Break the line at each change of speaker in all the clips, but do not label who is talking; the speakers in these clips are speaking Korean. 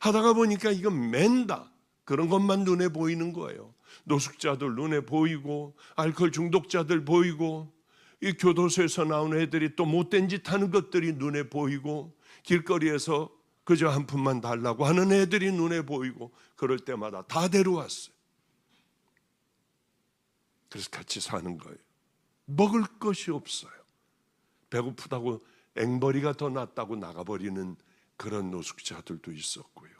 하다가 보니까 이건 맨다, 그런 것만 눈에 보이는 거예요. 노숙자들 눈에 보이고, 알코올 중독자들 보이고, 이 교도소에서 나온 애들이 또 못된 짓 하는 것들이 눈에 보이고, 길거리에서 그저 한 푼만 달라고 하는 애들이 눈에 보이고, 그럴 때마다 다 데려왔어요. 그래서 같이 사는 거예요. 먹을 것이 없어요. 배고프다고 앵벌이가 더 낫다고 나가버리는 그런 노숙자들도 있었고요.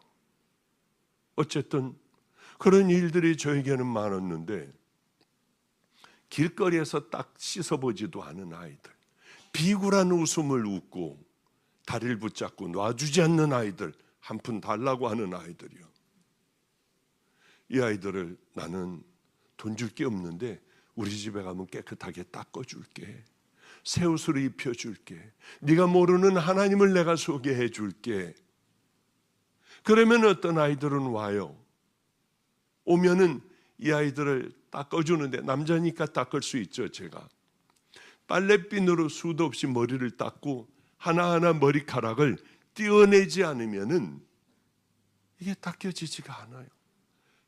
어쨌든 그런 일들이 저에게는 많았는데, 길거리에서 딱 씻어보지도 않은 아이들, 비굴한 웃음을 웃고 다리를 붙잡고 놔주지 않는 아이들, 한 푼 달라고 하는 아이들이요. 이 아이들을 나는 돈 줄 게 없는데 우리 집에 가면 깨끗하게 닦아줄게, 새 옷을 입혀줄게, 네가 모르는 하나님을 내가 소개해 줄게. 그러면 어떤 아이들은 와요. 오면은 이 아이들을 닦아주는데, 남자니까 닦을 수 있죠. 제가 빨래비누로 수도 없이 머리를 닦고 하나하나 머리카락을 떼어내지 않으면은 이게 닦여지지가 않아요.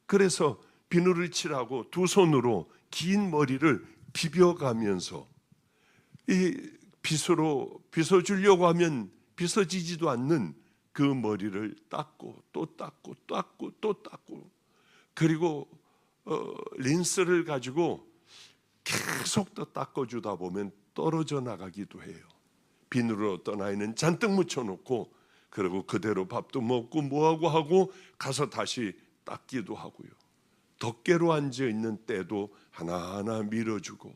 그래서 비누를 칠하고 두 손으로 긴 머리를 비벼가면서 이 빗으로 빗어주려고 하면 빗어지지도 않는 그 머리를 닦고 또 닦고 닦고 또 닦고, 그리고 린스를 가지고 계속 더 닦아주다 보면 떨어져 나가기도 해요. 비누를 어떤 아이는 잔뜩 묻혀놓고 그리고 그대로 밥도 먹고 뭐하고 하고 가서 다시 닦기도 하고요. 덮개로 앉아있는 때도 하나하나 밀어주고,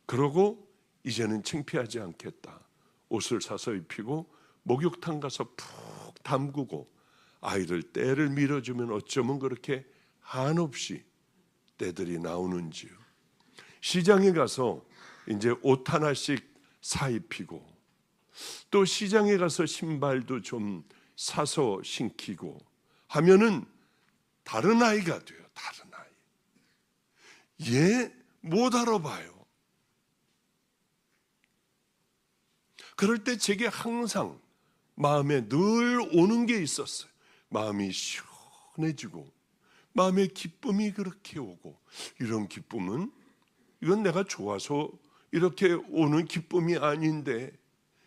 그러고 이제는 창피하지 않겠다, 옷을 사서 입히고 목욕탕 가서 푹 담그고 아이들 때를 밀어주면 어쩌면 그렇게 한없이 때들이 나오는지요. 시장에 가서 이제 옷 하나씩 사 입히고, 또 시장에 가서 신발도 좀 사서 신기고 하면은 다른 아이가 돼요. 다른 아이. 얘 못 알아봐요. 그럴 때 제게 항상 마음에 늘 오는 게 있었어요. 마음이 시원해지고 마음에 기쁨이 그렇게 오고, 이런 기쁨은 이건 내가 좋아서 이렇게 오는 기쁨이 아닌데,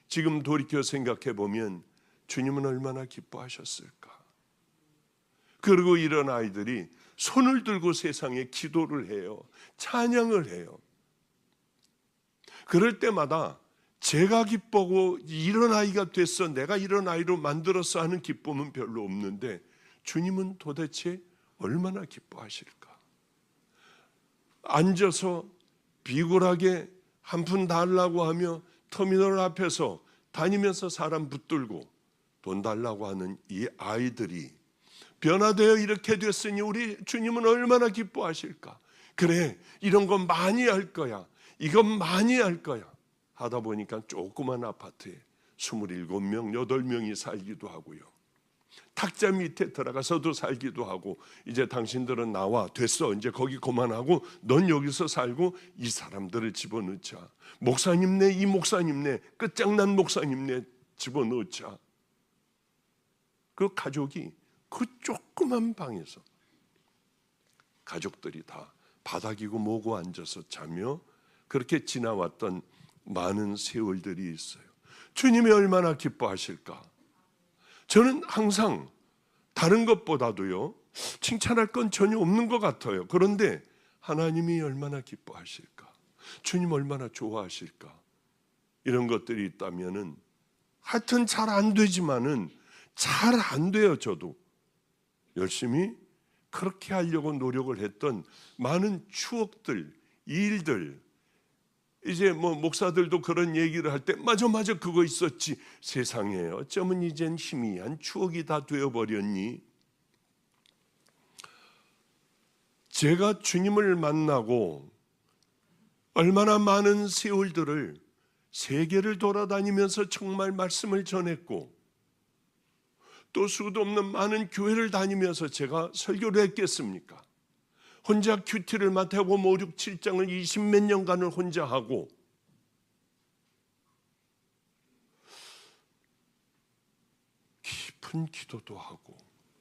지금 돌이켜 생각해 보면 주님은 얼마나 기뻐하셨을까. 그리고 이런 아이들이 손을 들고 세상에 기도를 해요. 찬양을 해요. 그럴 때마다 제가 기쁘고 이런 아이가 됐어, 내가 이런 아이로 만들었어 하는 기쁨은 별로 없는데, 주님은 도대체 얼마나 기뻐하실까. 앉아서 비굴하게 한 푼 달라고 하며 터미널 앞에서 다니면서 사람 붙들고 돈 달라고 하는 이 아이들이 변화되어 이렇게 됐으니 우리 주님은 얼마나 기뻐하실까. 그래, 이런 거 많이 할 거야, 이건 많이 할 거야 하다 보니까 조그만 아파트에 27명, 8명이 살기도 하고요. 탁자 밑에 들어가서도 살기도 하고, 이제 당신들은 나와, 됐어, 이제 거기 그만하고 넌 여기서 살고 이 사람들을 집어넣자. 목사님네, 이 목사님네, 끝장난 목사님네 집어넣자. 그 가족이 그 조그만 방에서 가족들이 다 바닥이고 뭐고 앉아서 자며 그렇게 지나왔던 많은 세월들이 있어요. 주님이 얼마나 기뻐하실까. 저는 항상 다른 것보다도요, 칭찬할 건 전혀 없는 것 같아요. 그런데 하나님이 얼마나 기뻐하실까, 주님 얼마나 좋아하실까, 이런 것들이 있다면은, 하여튼 잘 안 되지만은 잘 안 돼요. 저도 열심히 그렇게 하려고 노력을 했던 많은 추억들, 일들, 이제 뭐 목사들도 그런 얘기를 할 때 맞아 그거 있었지, 세상에 어쩌면 이젠 희미한 추억이 다 되어버렸니. 제가 주님을 만나고 얼마나 많은 세월들을 세계를 돌아다니면서 정말 말씀을 전했고, 또 수도 없는 많은 교회를 다니면서 제가 설교를 했겠습니까? 혼자 큐티를 마태복음 5, 6, 7장을 20몇 년간을 혼자 하고, 큰 기도도 하고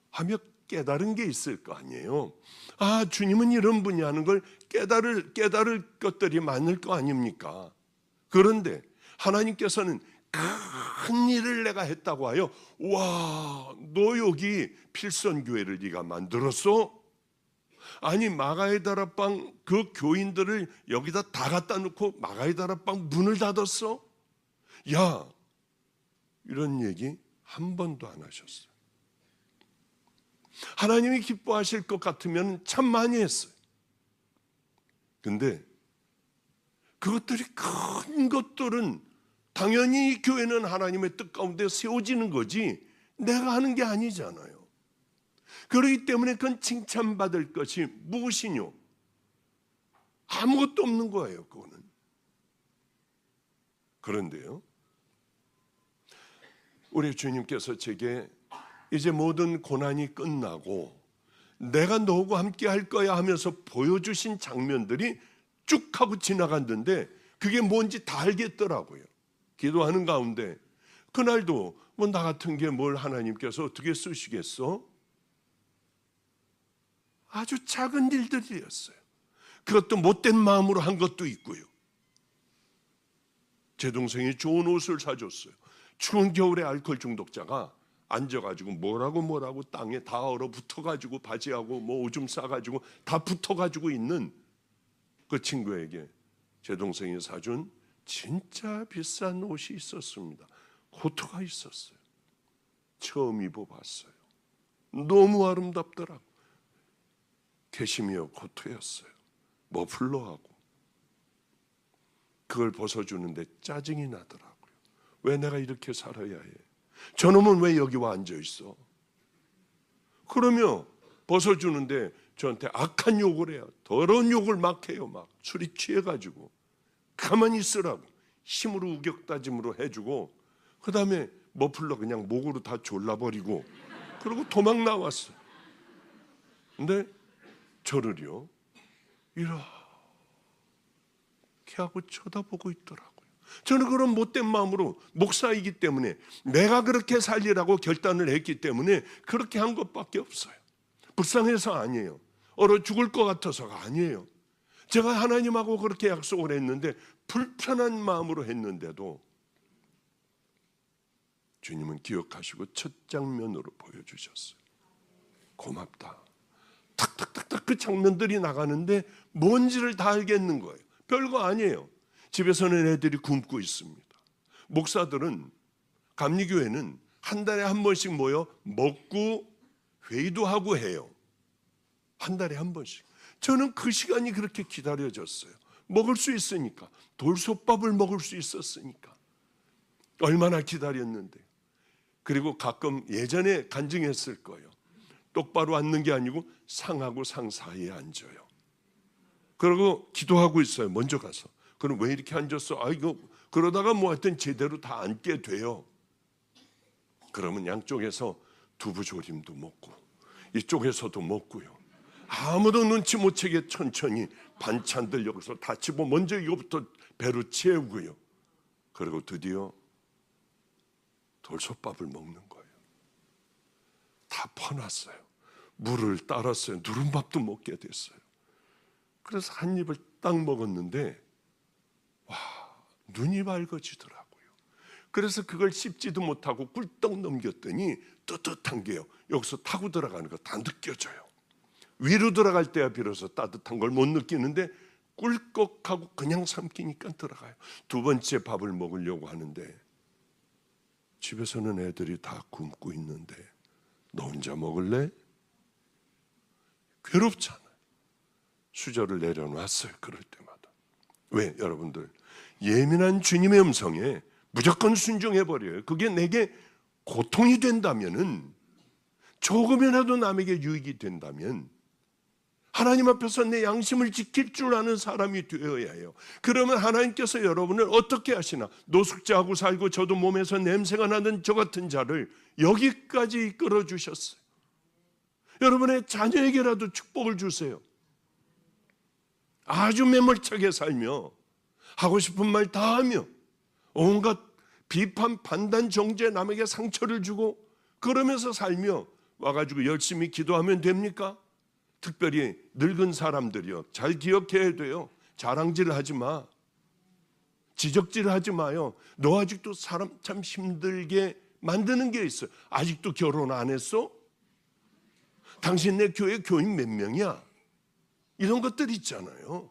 하며 깨달은 게 있을 거 아니에요. 아, 주님은 이런 분이 하는 걸 깨달을 것들이 많을 거 아닙니까? 그런데 하나님께서는 큰 일을 내가 했다고 하여, 와, 너 여기 필선교회를 네가 만들었어? 아니, 마가의 다락방 그 교인들을 여기다 다 갖다 놓고 마가의 다락방 문을 닫았어? 야, 이런 얘기 한 번도 안 하셨어요. 하나님이 기뻐하실 것 같으면 참 많이 했어요. 근데 그것들이 큰 것들은 당연히 교회는 하나님의 뜻 가운데 세워지는 거지 내가 하는 게 아니잖아요. 그렇기 때문에 그건 칭찬받을 것이 무엇이뇨? 아무것도 없는 거예요, 그거는. 그런데요, 우리 주님께서 제게 이제 모든 고난이 끝나고 내가 너하고 함께 할 거야 하면서 보여주신 장면들이 쭉 하고 지나갔는데 그게 뭔지 다 알겠더라고요. 기도하는 가운데 그날도 뭐 나 같은 게 뭘 하나님께서 어떻게 쓰시겠어? 아주 작은 일들이었어요. 그것도 못된 마음으로 한 것도 있고요. 제 동생이 좋은 옷을 사줬어요. 추운 겨울에 알코올 중독자가 앉아가지고 뭐라고 땅에 다 얼어붙어가지고 바지하고 뭐 오줌 싸가지고 다 붙어가지고 있는 그 친구에게 제 동생이 사준 진짜 비싼 옷이 있었습니다. 코트가 있었어요. 처음 입어봤어요. 너무 아름답더라고. 캐시미어 코트였어요. 머플러하고. 그걸 벗어주는데 짜증이 나더라고요. 왜 내가 이렇게 살아야 해? 저놈은 왜 여기 와 앉아 있어? 그러며 벗어주는데 저한테 악한 욕을 해요. 더러운 욕을 막 해요. 막 술이 취해가지고 가만히 있으라고 힘으로 우격다짐으로 해주고 그 다음에 머플러 그냥 목으로 다 졸라버리고 그러고 도망 나왔어요. 근데 저를요 이렇게 하고 쳐다보고 있더라고요. 저는 그런 못된 마음으로 목사이기 때문에 내가 그렇게 살리라고 결단을 했기 때문에 그렇게 한 것밖에 없어요. 불쌍해서 아니에요. 얼어 죽을 것 같아서가 아니에요. 제가 하나님하고 그렇게 약속을 했는데 불편한 마음으로 했는데도 주님은 기억하시고 첫 장면으로 보여주셨어요. 고맙다. 탁탁탁탁 그 장면들이 나가는데 뭔지를 다 알겠는 거예요. 별거 아니에요. 집에서는 애들이 굶고 있습니다. 목사들은 감리교회는 한 달에 한 번씩 모여 먹고 회의도 하고 해요. 한 달에 한 번씩. 저는 그 시간이 그렇게 기다려졌어요. 먹을 수 있으니까. 돌솥밥을 먹을 수 있었으니까. 얼마나 기다렸는데. 그리고 가끔 예전에 간증했을 거예요. 똑바로 앉는 게 아니고 상하고 상 사이에 앉아요. 그리고 기도하고 있어요. 먼저 가서. 그럼 왜 이렇게 앉았어? 이거 그러다가 뭐 하여튼 제대로 다 앉게 돼요. 그러면 양쪽에서 두부조림도 먹고 이쪽에서도 먹고요. 아무도 눈치 못 채게 천천히 반찬들 여기서 다 집어 먼저 이거부터 배로 채우고요. 그리고 드디어 돌솥밥을 먹는 거예요. 다 퍼놨어요. 물을 따랐어요. 누른밥도 먹게 됐어요. 그래서 한 입을 딱 먹었는데 와, 눈이 밝아지더라고요. 그래서 그걸 씹지도 못하고 꿀떡 넘겼더니 뜨뜻한 게요. 여기서 타고 들어가는 거 다 느껴져요. 위로 들어갈 때야 비로소 따뜻한 걸 못 느끼는데 꿀꺽하고 그냥 삼키니까 들어가요. 두 번째 밥을 먹으려고 하는데 집에서는 애들이 다 굶고 있는데 너 혼자 먹을래? 괴롭잖아요. 수저를 내려놨어요. 그럴 때마다. 왜? 여러분들 예민한 주님의 음성에 무조건 순종해버려요. 그게 내게 고통이 된다면은 조금이라도 남에게 유익이 된다면 하나님 앞에서 내 양심을 지킬 줄 아는 사람이 되어야 해요. 그러면 하나님께서 여러분을 어떻게 하시나? 노숙자하고 살고 저도 몸에서 냄새가 나는 저 같은 자를 여기까지 이끌어 주셨어요. 여러분의 자녀에게라도 축복을 주세요. 아주 매몰차게 살며 하고 싶은 말 다 하며 온갖 비판, 판단, 정죄, 남에게 상처를 주고 그러면서 살며 와가지고 열심히 기도하면 됩니까? 특별히 늙은 사람들이요, 잘 기억해야 돼요. 자랑질 하지 마, 지적질 하지 마요. 너 아직도 사람 참 힘들게 만드는 게 있어. 아직도 결혼 안 했어? 당신 내 교회 교인 몇 명이야? 이런 것들 있잖아요.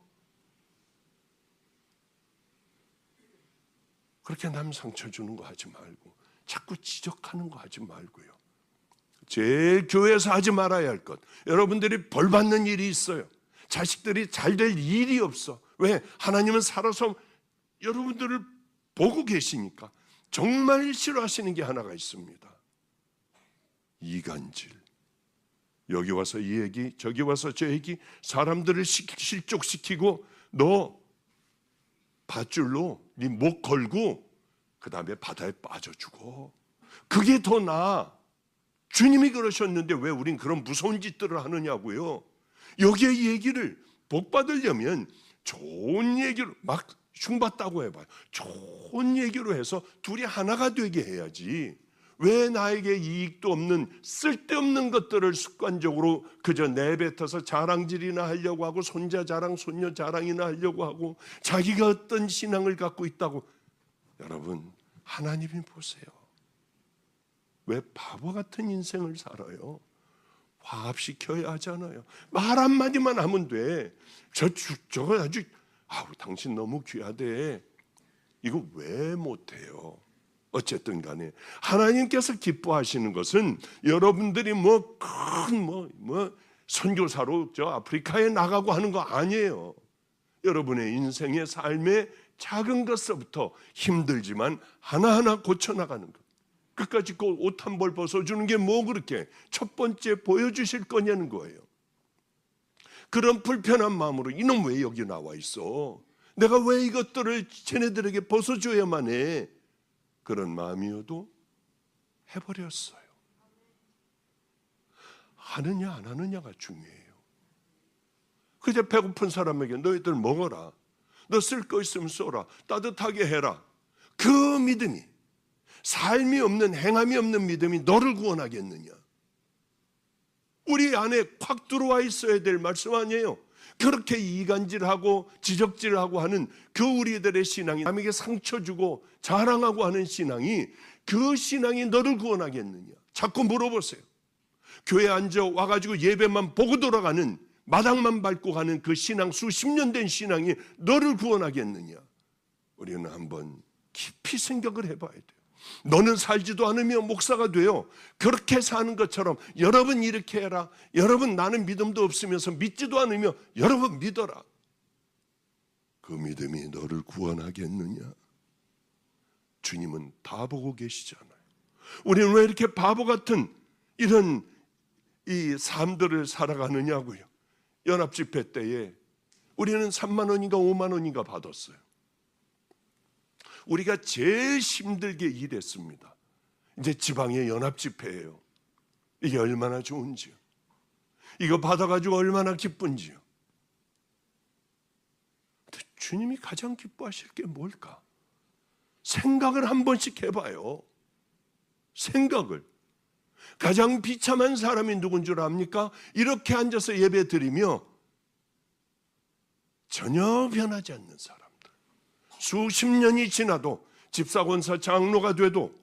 그렇게 남 상처 주는 거 하지 말고, 자꾸 지적하는 거 하지 말고요. 제일 교회에서 하지 말아야 할 것, 여러분들이 벌 받는 일이 있어요. 자식들이 잘 될 일이 없어. 왜? 하나님은 살아서 여러분들을 보고 계시니까. 정말 싫어하시는 게 하나가 있습니다. 이간질. 여기 와서 이 얘기, 저기 와서 저 얘기, 사람들을 실족시키고 너 밧줄로 네 목 걸고 그 다음에 바다에 빠져주고, 그게 더 나아. 주님이 그러셨는데 왜 우린 그런 무서운 짓들을 하느냐고요. 여기에 이 얘기를 복 받으려면 좋은 얘기로, 막 흉봤다고 해봐요. 좋은 얘기로 해서 둘이 하나가 되게 해야지. 왜 나에게 이익도 없는 쓸데없는 것들을 습관적으로 그저 내뱉어서 자랑질이나 하려고 하고, 손자 자랑, 손녀 자랑이나 하려고 하고, 자기가 어떤 신앙을 갖고 있다고. 여러분, 하나님이 보세요. 왜 바보 같은 인생을 살아요? 화합시켜야 하잖아요. 말 한마디만 하면 돼. 저거 아주, 당신 너무 귀하대. 이거 왜 못해요? 어쨌든 간에 하나님께서 기뻐하시는 것은 여러분들이 큰 선교사로 저 아프리카에 나가고 하는 거 아니에요. 여러분의 인생의 삶의 작은 것서부터 힘들지만 하나하나 고쳐나가는 것. 끝까지 그 옷 한 벌 벗어주는 게 뭐 그렇게 첫 번째 보여주실 거냐는 거예요. 그런 불편한 마음으로 이놈 왜 여기 나와 있어? 내가 왜 이것들을 쟤네들에게 벗어줘야만 해? 그런 마음이어도 해버렸어요. 하느냐 안 하느냐가 중요해요. 그저 배고픈 사람에게 너희들 먹어라, 너 쓸 거 있으면 써라, 따뜻하게 해라. 그 믿음이, 삶이 없는, 행함이 없는 믿음이 너를 구원하겠느냐? 우리 안에 콱 들어와 있어야 될 말씀 아니에요. 그렇게 이간질하고 지적질하고 하는 그 우리들의 신앙이, 남에게 상처 주고 자랑하고 하는 신앙이, 그 신앙이 너를 구원하겠느냐? 자꾸 물어보세요. 교회 앉아 와가지고 예배만 보고 돌아가는, 마당만 밟고 가는 그 신앙, 수십 년 된 신앙이 너를 구원하겠느냐? 우리는 한번 깊이 생각을 해봐야 돼요. 너는 살지도 않으며 목사가 돼요. 그렇게 사는 것처럼 여러분 이렇게 해라. 여러분 나는 믿음도 없으면서 믿지도 않으며 여러분 믿어라. 그 믿음이 너를 구원하겠느냐? 주님은 다 보고 계시잖아요. 우리는 왜 이렇게 바보 같은 이런 이 삶들을 살아가느냐고요. 연합집회 때에 우리는 3만 원인가 5만 원인가 받았어요. 우리가 제일 힘들게 일했습니다. 이제 지방의 연합집회예요. 이게 얼마나 좋은지요. 이거 받아가지고 얼마나 기쁜지요. 근데 주님이 가장 기뻐하실 게 뭘까? 생각을 한 번씩 해봐요. 생각을. 가장 비참한 사람이 누군 줄 압니까? 이렇게 앉아서 예배 드리며 전혀 변하지 않는 사람들. 수십 년이 지나도, 집사권사 장로가 돼도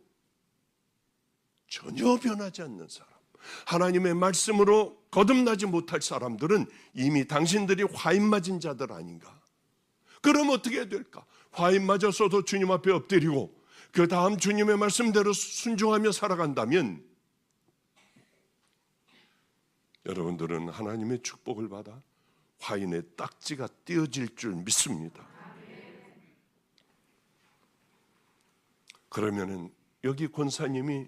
전혀 변하지 않는 사람, 하나님의 말씀으로 거듭나지 못할 사람들은 이미 당신들이 화인 맞은 자들 아닌가? 그럼 어떻게 해야 될까? 화인 맞았어도 주님 앞에 엎드리고 그 다음 주님의 말씀대로 순종하며 살아간다면 여러분들은 하나님의 축복을 받아 화인의 딱지가 떼어질 줄 믿습니다. 그러면은 여기 권사님이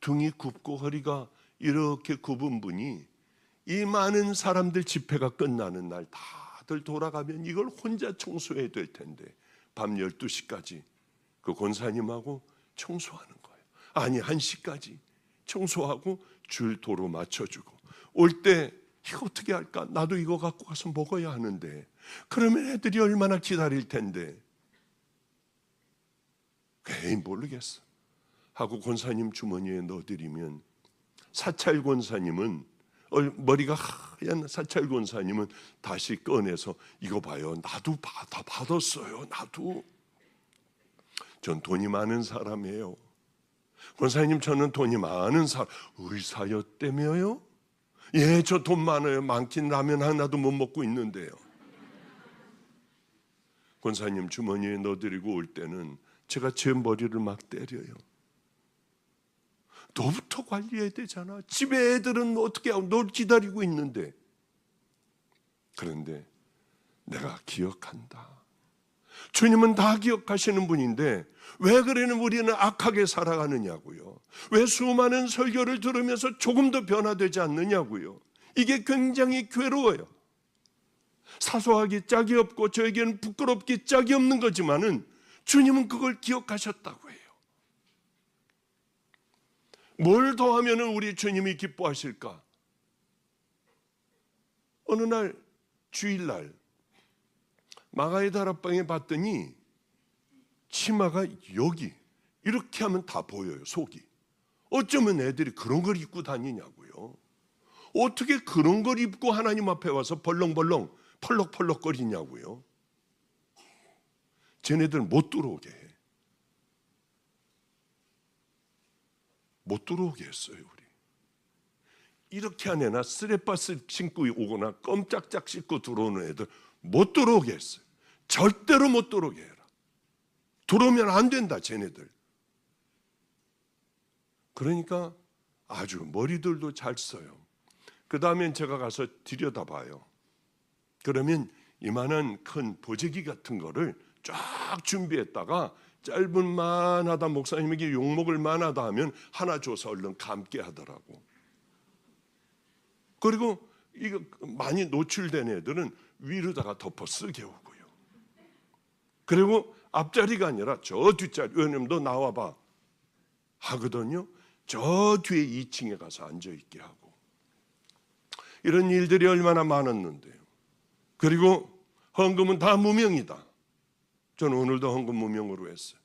등이 굽고 허리가 이렇게 굽은 분이 이 많은 사람들 집회가 끝나는 날 다들 돌아가면 이걸 혼자 청소해야 될 텐데 밤 12시까지 그 권사님하고 청소하는 거예요. 아니 1시까지 청소하고 줄 도로 맞춰주고 올 때 이거 어떻게 할까? 나도 이거 갖고 가서 먹어야 하는데 그러면 애들이 얼마나 기다릴 텐데 에이 모르겠어 하고 권사님 주머니에 넣어드리면 사찰 권사님은 머리가 하얀 사찰 권사님은 다시 꺼내서 이거 봐요. 나도 다 받았어요. 나도. 전 돈이 많은 사람이에요. 권사님 저는 돈이 많은 사람. 의사였다며요? 예, 저 돈 많아요. 많긴 라면 하나도 못 먹고 있는데요. 권사님 주머니에 넣어드리고 올 때는 제가 제 머리를 막 때려요. 너부터 관리해야 되잖아. 집에 애들은 어떻게 하고 널 기다리고 있는데. 그런데 내가 기억한다. 주님은 다 기억하시는 분인데 왜 그러는 우리는 악하게 살아가느냐고요. 왜 수많은 설교를 들으면서 조금 더 변화되지 않느냐고요. 이게 굉장히 괴로워요. 사소하기 짝이 없고 저에게는 부끄럽기 짝이 없는 거지만은 주님은 그걸 기억하셨다고 해요. 뭘 더하면 우리 주님이 기뻐하실까? 어느 날 주일날 마가의 다락방에 봤더니 치마가 여기 이렇게 하면 다 보여요. 속이. 어쩌면 애들이 그런 걸 입고 다니냐고요. 어떻게 그런 걸 입고 하나님 앞에 와서 벌렁벌렁 펄럭펄럭거리냐고요. 쟤네들 못 들어오게 해. 못 들어오게 했어요. 우리 이렇게 한 애나 쓰레빠스 신고 오거나 껌짝짝 씻고 들어오는 애들 못 들어오게 했어요. 절대로 못 들어오게 해라. 들어오면 안 된다. 쟤네들. 그러니까 아주 머리들도 잘 써요. 그 다음엔 제가 가서 들여다봐요. 그러면 이만한 큰 보재기 같은 거를 쫙 준비했다가 짧은 만하다, 목사님에게 욕먹을 만하다 하면 하나 줘서 얼른 감게 하더라고. 그리고 이거 많이 노출된 애들은 위로다가 덮어 쓰게 오고요. 그리고 앞자리가 아니라 저 뒷자리, 왜냐면 너 나와봐 하거든요. 저 뒤에 2층에 가서 앉아있게 하고. 이런 일들이 얼마나 많았는데요. 그리고 헌금은 다 무명이다. 저는 오늘도 헌금 무명으로 했어요.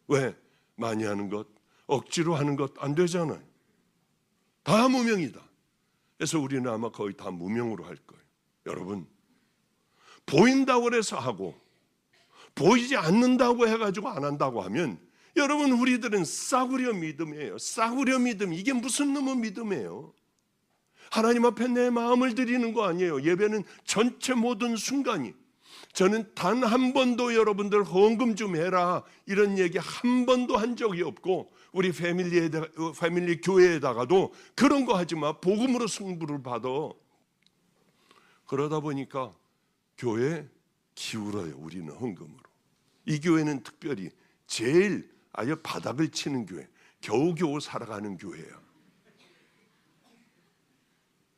왜? 많이 하는 것, 억지로 하는 것 안 되잖아요. 다 무명이다. 그래서 우리는 아마 거의 다 무명으로 할 거예요. 여러분, 보인다고 해서 하고 보이지 않는다고 해가지고 안 한다고 하면 여러분, 우리들은 싸구려 믿음이에요. 싸구려 믿음. 이게 무슨 놈의 믿음이에요? 하나님 앞에 내 마음을 드리는 거 아니에요. 예배는 전체 모든 순간이. 저는 단 한 번도 여러분들 헌금 좀 해라 이런 얘기 한 번도 한 적이 없고, 우리 패밀리 교회에다가도 그런 거 하지 마, 복음으로 승부를 받아. 그러다 보니까 교회에 기울어요. 우리는 헌금으로. 이 교회는 특별히 제일 아예 바닥을 치는 교회, 겨우겨우 살아가는 교회야.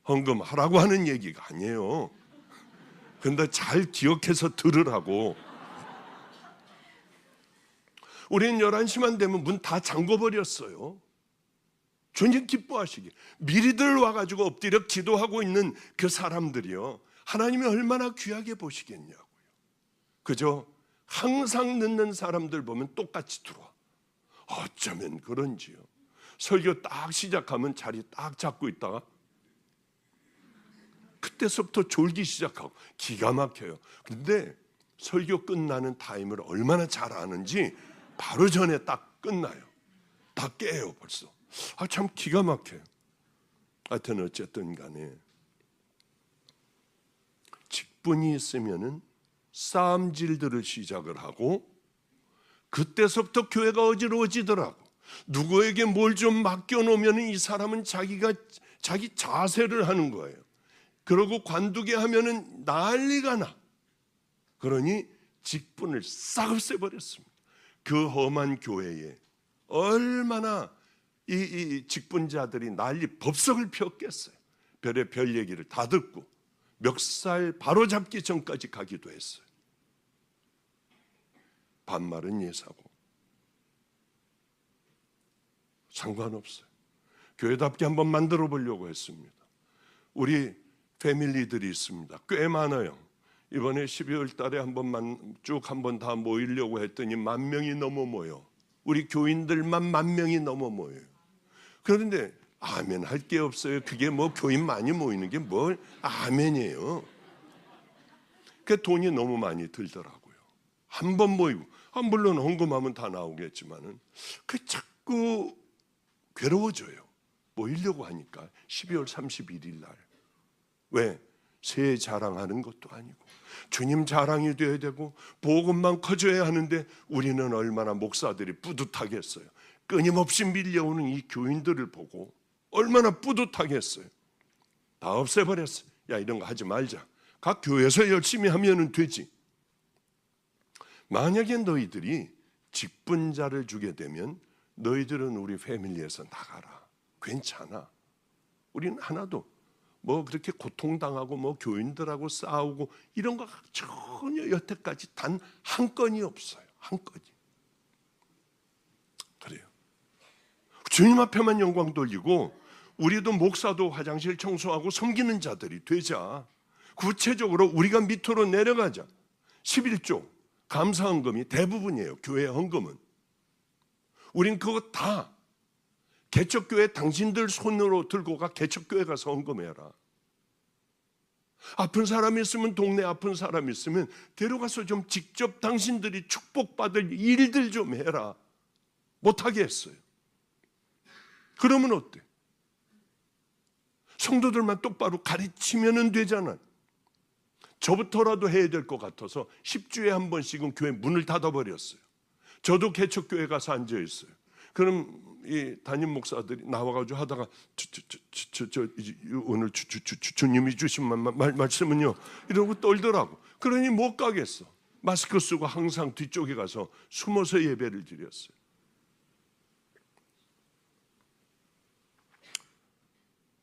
헌금하라고 하는 얘기가 아니에요. 근데 잘 기억해서 들으라고. 우리는 11시만 되면 문 다 잠궈버렸어요. 주님 기뻐하시기. 미리들 와가지고 엎드려 기도하고 있는 그 사람들이요, 하나님이 얼마나 귀하게 보시겠냐고요. 그저 항상 늦는 사람들 보면 똑같이 들어와. 어쩌면 그런지요. 설교 딱 시작하면 자리 딱 잡고 있다가 그때서부터 졸기 시작하고 기가 막혀요. 근데 설교 끝나는 타임을 얼마나 잘 아는지 바로 전에 딱 끝나요. 다 깨요 벌써. 참 기가 막혀요. 하여튼 어쨌든 간에 직분이 있으면은 싸움질들을 시작을 하고, 그때서부터 교회가 어지러워지더라고. 누구에게 뭘 좀 맡겨놓으면 이 사람은 자기 자세를 하는 거예요. 그러고 관두게 하면은 난리가 나. 그러니 직분을 싹 없애버렸습니다. 그 험한 교회에 얼마나 이 직분자들이 난리 법석을 폈겠어요. 별의별 얘기를 다 듣고 멱살 바로잡기 전까지 가기도 했어요. 반말은 예사고 상관없어요. 교회답게 한번 만들어 보려고 했습니다. 우리 패밀리들이 있습니다. 꽤 많아요. 이번에 12월 달에 한번 다 모이려고 했더니 10,000명이 넘어 모여. 우리 교인들만 10,000명이 넘어 모여요. 그런데 아멘 할 게 없어요. 그게 뭐 교인 많이 모이는 게 뭘 아멘이에요. 그 돈이 너무 많이 들더라고요. 한 번 모이고, 물론 헌금하면 다 나오겠지만은 그 자꾸 괴로워져요. 모이려고 하니까 12월 31일 날. 왜? 새 자랑하는 것도 아니고 주님 자랑이 돼야 되고 복음만 커져야 하는데 우리는 얼마나 목사들이 뿌듯하겠어요. 끊임없이 밀려오는 이 교인들을 보고 얼마나 뿌듯하겠어요. 다 없애버렸어요. 야, 이런 거 하지 말자. 각 교회에서 열심히 하면 되지. 만약에 너희들이 직분자를 주게 되면 너희들은 우리 패밀리에서 나가라. 괜찮아. 우리는 하나도 뭐 그렇게 고통당하고 뭐 교인들하고 싸우고 이런 거 전혀 여태까지 단 한 건이 없어요. 한 건이. 그래요. 주님 앞에만 영광 돌리고 우리도 목사도 화장실 청소하고 섬기는 자들이 되자. 구체적으로 우리가 밑으로 내려가자. 11조 감사헌금이 대부분이에요. 교회 헌금은. 우린 그거 다 개척교회 당신들 손으로 들고 가 개척교회 가서 헌금해라. 아픈 사람이 있으면 동네 아픈 사람이 있으면 데려가서 좀 직접 당신들이 축복받을 일들 좀 해라. 못하게 했어요. 그러면 어때? 성도들만 똑바로 가르치면 되잖아. 저부터라도 해야 될 것 같아서 10주에 한 번씩은 교회 문을 닫아버렸어요. 저도 개척교회 가서 앉아있어요. 그럼 이 담임 목사들이 나와가지고 하다가 오늘 주님이 주신 말씀은요 이러고 떨더라고. 그러니 못 가겠어. 마스크 쓰고 항상 뒤쪽에 가서 숨어서 예배를 드렸어요.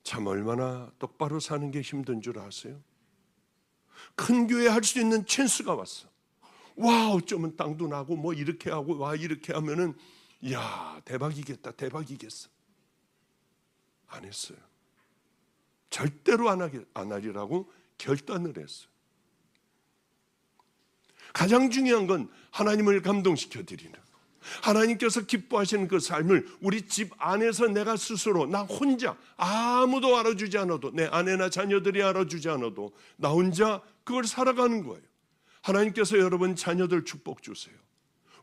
참 얼마나 똑바로 사는 게 힘든 줄 아세요? 큰 교회 할 수 있는 찬스가 왔어. 와, 어쩌면 땅도 나고 뭐 이렇게 하고 와 이렇게 하면은 야, 대박이겠다, 대박이겠어. 안 했어요. 절대로 안 하리라고 결단을 했어요. 가장 중요한 건 하나님을 감동시켜 드리는 거. 하나님께서 기뻐하시는 그 삶을 우리 집 안에서 내가 스스로 나 혼자 아무도 알아주지 않아도 내 아내나 자녀들이 알아주지 않아도 나 혼자 그걸 살아가는 거예요. 하나님께서 여러분 자녀들 축복 주세요.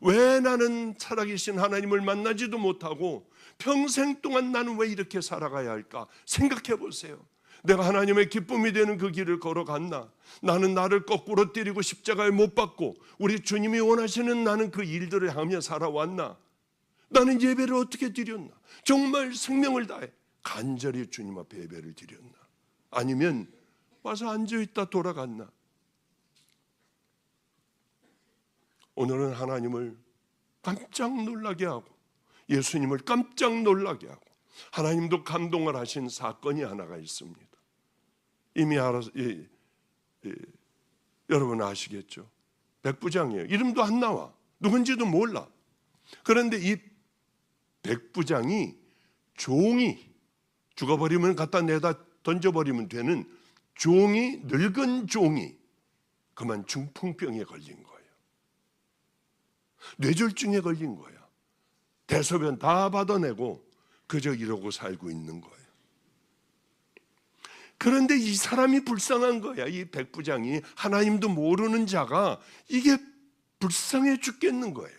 왜 나는 살아계신 하나님을 만나지도 못하고 평생 동안 나는 왜 이렇게 살아가야 할까 생각해 보세요. 내가 하나님의 기쁨이 되는 그 길을 걸어갔나? 나는 나를 거꾸로 때리고 십자가에 못 박고 우리 주님이 원하시는 나는 그 일들을 하며 살아왔나? 나는 예배를 어떻게 드렸나? 정말 생명을 다해 간절히 주님 앞에 예배를 드렸나? 아니면 와서 앉아있다 돌아갔나? 오늘은 하나님을 깜짝 놀라게 하고 예수님을 깜짝 놀라게 하고 하나님도 감동을 하신 사건이 하나가 있습니다. 이미 알아서 여러분 아시겠죠? 백부장이에요. 이름도 안 나와. 누군지도 몰라. 그런데 이 백부장이 종이 죽어버리면 갖다 내다 던져버리면 되는 종이 늙은 종이 그만 중풍병에 걸린 거예요. 뇌졸중에 걸린 거야. 대소변 다 받아내고 그저 이러고 살고 있는 거예요. 그런데 이 사람이 불쌍한 거야. 이 백부장이 하나님도 모르는 자가 이게 불쌍해 죽겠는 거예요.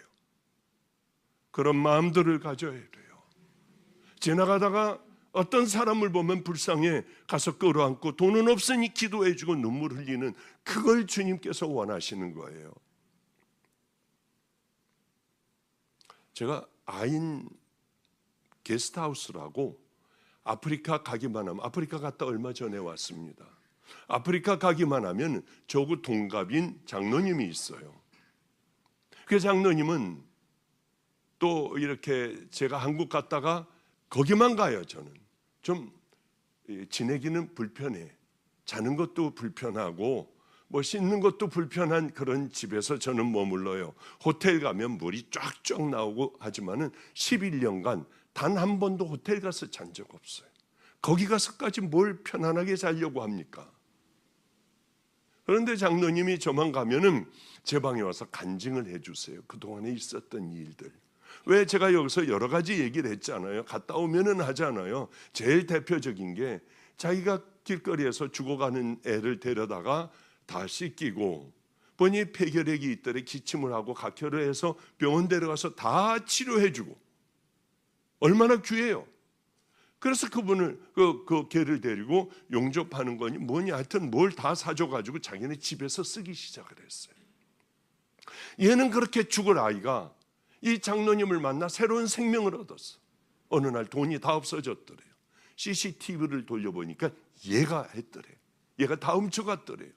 그런 마음들을 가져야 돼요. 지나가다가 어떤 사람을 보면 불쌍해 가서 끌어안고 돈은 없으니 기도해주고 눈물 흘리는 그걸 주님께서 원하시는 거예요. 제가 아인 게스트하우스라고 아프리카 가기만 하면 아프리카 갔다 얼마 전에 왔습니다. 아프리카 가기만 하면 저구 동갑인 장로님이 있어요. 그 장로님은 또 이렇게 제가 한국 갔다가 거기만 가요. 저는 좀 지내기는 불편해. 자는 것도 불편하고 뭐 씻는 것도 불편한 그런 집에서 저는 머물러요. 호텔 가면 물이 쫙쫙 나오고 하지만은 11년간 단 한 번도 호텔 가서 잔 적 없어요. 거기 가서까지 뭘 편안하게 자려고 합니까? 그런데 장로님이 저만 가면은 제 방에 와서 간증을 해주세요. 그동안에 있었던 일들. 왜 제가 여기서 여러 가지 얘기를 했잖아요. 갔다 오면은 하잖아요. 제일 대표적인 게 자기가 길거리에서 죽어가는 애를 데려다가 다 씻기고 보니 폐결핵이 있더래 기침을 하고 각혈을 해서 병원 데려가서 다 치료해주고 얼마나 귀해요. 그래서 그분을 그 개를 데리고 용접하는 거니 뭐니 하여튼 뭘 다 사줘가지고 자기네 집에서 쓰기 시작을 했어요. 얘는 그렇게 죽을 아이가 이 장로님을 만나 새로운 생명을 얻었어. 어느 날 돈이 다 없어졌더래요. CCTV를 돌려보니까 얘가 했더래. 얘가 다 훔쳐갔더래요.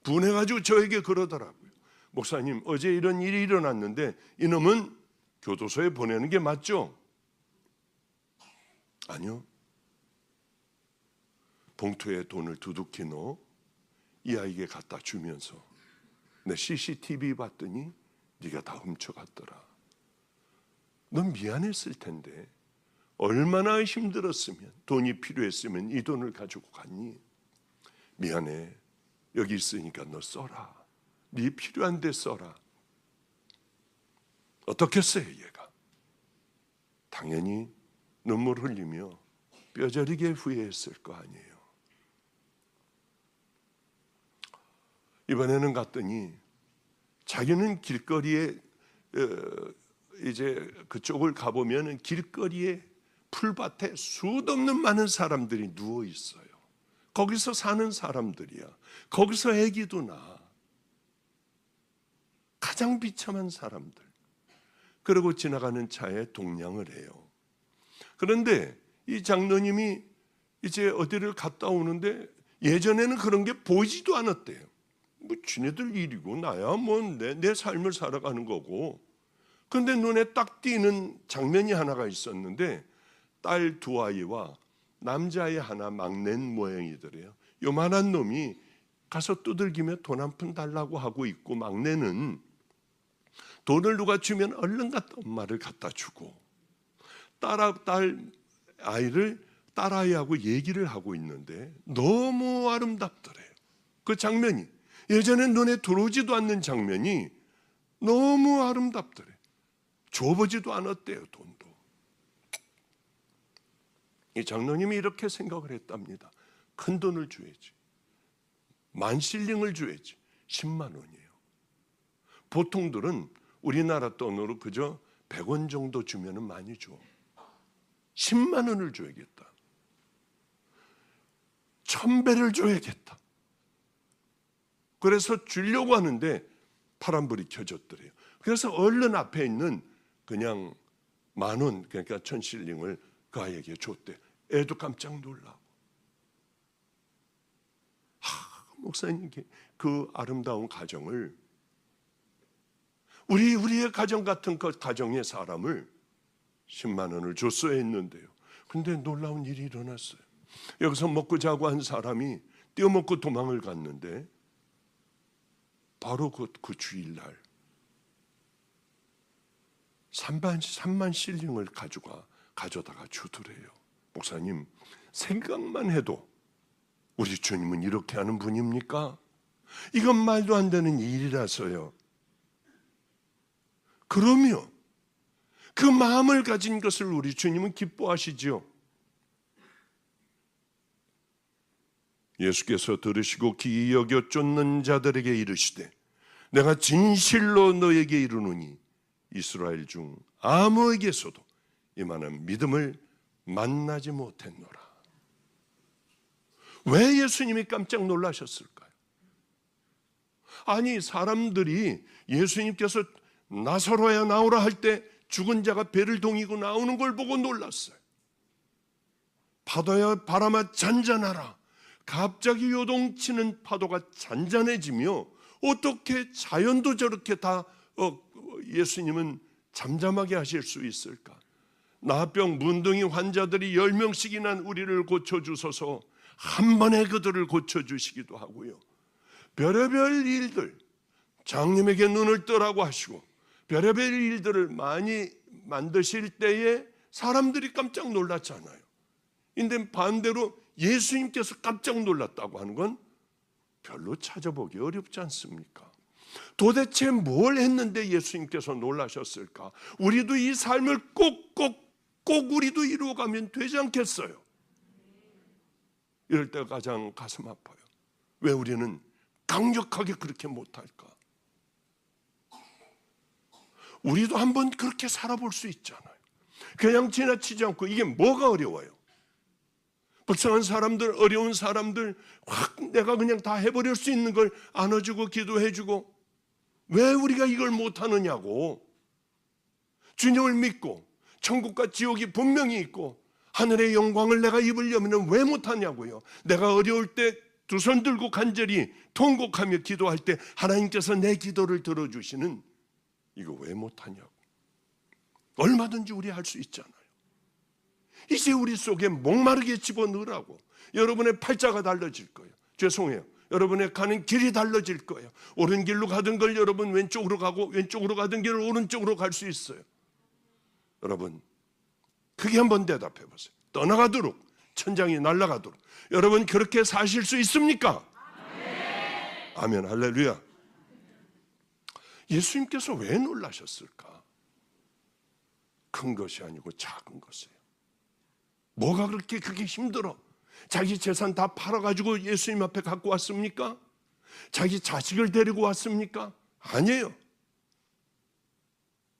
분해가지고 저에게 그러더라고요. 목사님, 어제 이런 일이 일어났는데 이놈은 교도소에 보내는 게 맞죠? 아니요. 봉투에 돈을 두둑히 넣어 이 아이에게 갖다 주면서 내 CCTV 봤더니 네가 다 훔쳐갔더라. 넌 미안했을 텐데 얼마나 힘들었으면, 돈이 필요했으면 이 돈을 가지고 갔니? 미안해. 여기 있으니까 너 써라. 네 필요한 데 써라. 어떻게 써요 얘가? 당연히 눈물 흘리며 뼈저리게 후회했을 거 아니에요. 이번에는 갔더니 자기는 길거리에 이제 그쪽을 가보면 길거리에 풀밭에 수도 없는 많은 사람들이 누워 있어요. 거기서 사는 사람들이야. 거기서 애기도 낳아. 가장 비참한 사람들. 그러고 지나가는 차에 동냥을 해요. 그런데 이 장로님이 이제 어디를 갔다 오는데 예전에는 그런 게 보이지도 않았대요. 뭐 지네들 일이고 나야 뭐 내 삶을 살아가는 거고. 그런데 눈에 딱 띄는 장면이 하나가 있었는데 딸 두 아이와 남자아이 하나 막 낸 모양이더래요. 요만한 놈이 가서 두들기며 돈 한 푼 달라고 하고 있고 막내는 돈을 누가 주면 얼른 갔다 엄마를 갖다 주고 딸 아이를 딸아이하고 얘기를 하고 있는데 너무 아름답더래요. 그 장면이 예전엔 눈에 들어오지도 않는 장면이 너무 아름답더래요. 줘보지도 않았대요. 돈도. 이 장로님이 이렇게 생각을 했답니다. 큰 돈을 줘야지. 10,000실링을 줘야지. 10만 원이에요. 보통들은 우리나라 돈으로 그저 100원 정도 주면 많이 줘. 10만 원을 줘야겠다. 1000배를 줘야겠다. 그래서 주려고 하는데 파란불이 켜졌더래요. 그래서 얼른 앞에 있는 그냥 10,000원, 그러니까 1,000실링을 그 아이에게 줬대. 애도 깜짝 놀라고. 목사님, 그 아름다운 가정을 우리의 가정 같은 그 가정의 사람을 10만 원을 줬어야 했는데요. 그런데 놀라운 일이 일어났어요. 여기서 먹고 자고 한 사람이 떼어먹고 도망을 갔는데 바로 그 주일날 3만 실링을 가져다가 주더래요. 목사님, 생각만 해도 우리 주님은 이렇게 하는 분입니까? 이건 말도 안 되는 일이라서요. 그러며 그 마음을 가진 것을 우리 주님은 기뻐하시죠. 예수께서 들으시고 기이 여겨 쫓는 자들에게 이르시되 내가 진실로 너에게 이르노니 이스라엘 중 아무에게서도 이만한 믿음을 만나지 못했노라. 왜 예수님이 깜짝 놀라셨을까요? 아니, 사람들이 예수님께서 나사로야 나오라 할 때 죽은 자가 배를 동이고 나오는 걸 보고 놀랐어요. 파도야 바람아 잔잔하라. 갑자기 요동치는 파도가 잔잔해지며 어떻게 자연도 저렇게 다 예수님은 잠잠하게 하실 수 있을까? 나병, 문둥이 환자들이 10명씩이나 우리를 고쳐주소서 한 번에 그들을 고쳐주시기도 하고요. 별의별 일들, 장님에게 눈을 뜨라고 하시고 별의별 일들을 많이 만드실 때에 사람들이 깜짝 놀랐잖아요. 근데 반대로 예수님께서 깜짝 놀랐다고 하는 건 별로 찾아보기 어렵지 않습니까? 도대체 뭘 했는데 예수님께서 놀라셨을까? 우리도 이 삶을 꼭 우리도 이루어가면 되지 않겠어요? 이럴 때가 가장 가슴 아파요. 왜 우리는 강력하게 그렇게 못할까? 우리도 한번 그렇게 살아볼 수 있잖아요. 그냥 지나치지 않고. 이게 뭐가 어려워요? 불쌍한 사람들, 어려운 사람들 확 내가 그냥 다 해버릴 수 있는 걸 안아주고 기도해주고, 왜 우리가 이걸 못하느냐고. 주님을 믿고 천국과 지옥이 분명히 있고 하늘의 영광을 내가 입으려면 왜 못하냐고요. 내가 어려울 때 두 손 들고 간절히 통곡하며 기도할 때 하나님께서 내 기도를 들어주시는, 이거 왜 못하냐고. 얼마든지 우리 할 수 있잖아요. 이제 우리 속에 목마르게 집어넣으라고. 여러분의 팔자가 달라질 거예요. 죄송해요. 여러분의 가는 길이 달라질 거예요. 옳은 길로 가던 걸 여러분 왼쪽으로 가고, 왼쪽으로 가던 길을 오른쪽으로 갈 수 있어요. 여러분 크게 한번 대답해 보세요. 떠나가도록, 천장이 날아가도록 여러분 그렇게 사실 수 있습니까? 아멘. 할렐루야. 예수님께서 왜 놀라셨을까? 큰 것이 아니고 작은 것이에요. 뭐가 그렇게 그게 힘들어? 자기 재산 다 팔아가지고 예수님 앞에 갖고 왔습니까? 자기 자식을 데리고 왔습니까? 아니에요.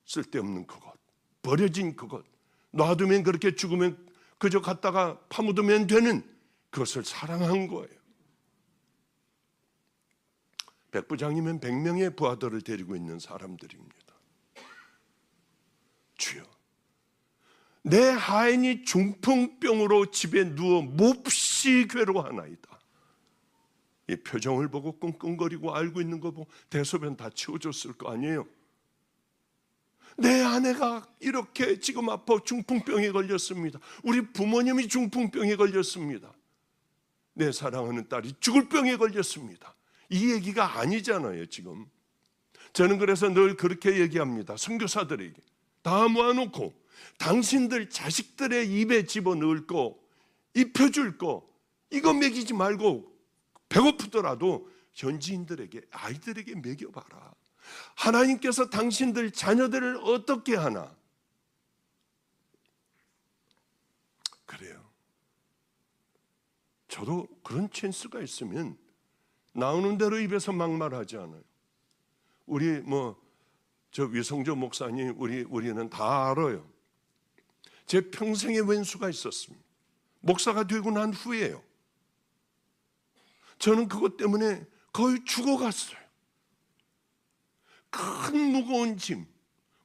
쓸데없는 그것, 버려진 그것, 놔두면 그렇게 죽으면 그저 갖다가 파묻으면 되는 그것을 사랑한 거예요. 백부장이면 100명의 부하들을 데리고 있는 사람들입니다. 주여, 내 하인이 중풍병으로 집에 누워 몹시 괴로워하나이다. 이 표정을 보고 끙끙거리고 알고 있는 거 보고 대소변 다 치워줬을 거 아니에요. 내 아내가 이렇게 지금 아파 중풍병에 걸렸습니다. 우리 부모님이 중풍병에 걸렸습니다. 내 사랑하는 딸이 죽을 병에 걸렸습니다. 이 얘기가 아니잖아요. 지금 저는 그래서 늘 그렇게 얘기합니다. 선교사들에게 다 모아놓고 당신들 자식들의 입에 집어넣을 거, 입혀줄 거, 이거 먹이지 말고 배고프더라도 현지인들에게, 아이들에게 먹여봐라. 하나님께서 당신들 자녀들을 어떻게 하나? 그래요. 저도 그런 찬스가 있으면 나오는 대로 입에서 막말하지 않아요. 우리 저 위성조 목사님 우리는 다 알아요. 제 평생의 왼수가 있었습니다. 목사가 되고 난 후에요. 저는 그것 때문에 거의 죽어갔어요. 큰 무거운 짐,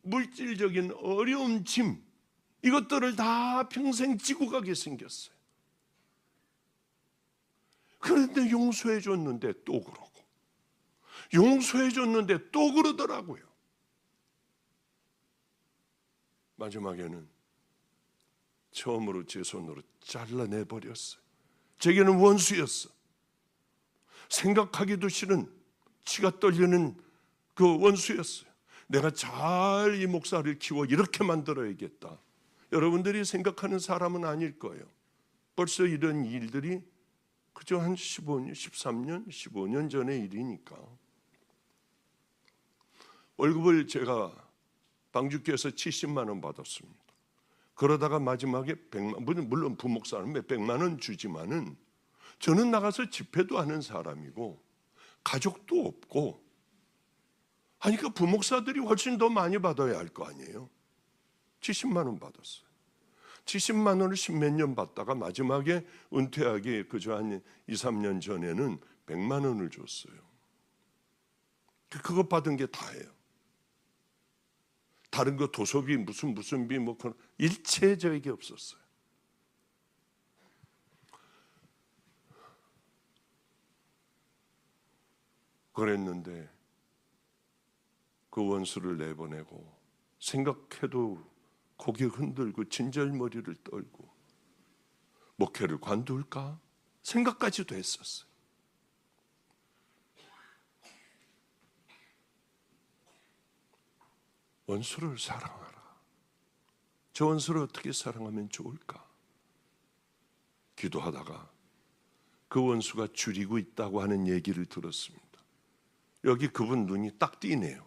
물질적인 어려운 짐, 이것들을 다 평생 지고 가게 생겼어요. 그런데 용서해 줬는데 또 그러고, 용서해 줬는데 또 그러더라고요. 마지막에는 처음으로 제 손으로 잘라내버렸어요. 제게는 원수였어. 생각하기도 싫은, 치가 떨리는 그 원수였어요. 내가 잘 이 목사를 키워 이렇게 만들어야겠다. 여러분들이 생각하는 사람은 아닐 거예요. 벌써 이런 일들이 그저 한 15년, 13년, 15년 전의 일이니까. 월급을 제가 방주교에서 70만 원 받았습니다. 그러다가 마지막에 100만, 물론 부목사는 몇 백만 원 주지만은 저는 나가서 집회도 하는 사람이고 가족도 없고 하니까 부목사들이 훨씬 더 많이 받아야 할 거 아니에요. 70만 원 받았어요. 70만 원을 10몇 년 받다가 마지막에 은퇴하기 그저 한 2, 3년 전에는 100만 원을 줬어요. 그거 받은 게 다예요. 다른 거 도서비 무슨 비 그런 일체 저에게 없었어요. 그랬는데 그 원수를 내보내고 생각해도 고개 흔들고 진절머리를 떨고 목회를 관둘까 생각까지도 했었어요. 원수를 사랑하라. 저 원수를 어떻게 사랑하면 좋을까? 기도하다가 그 원수가 줄이고 있다고 하는 얘기를 들었습니다. 여기 그분 눈이 딱 띄네요.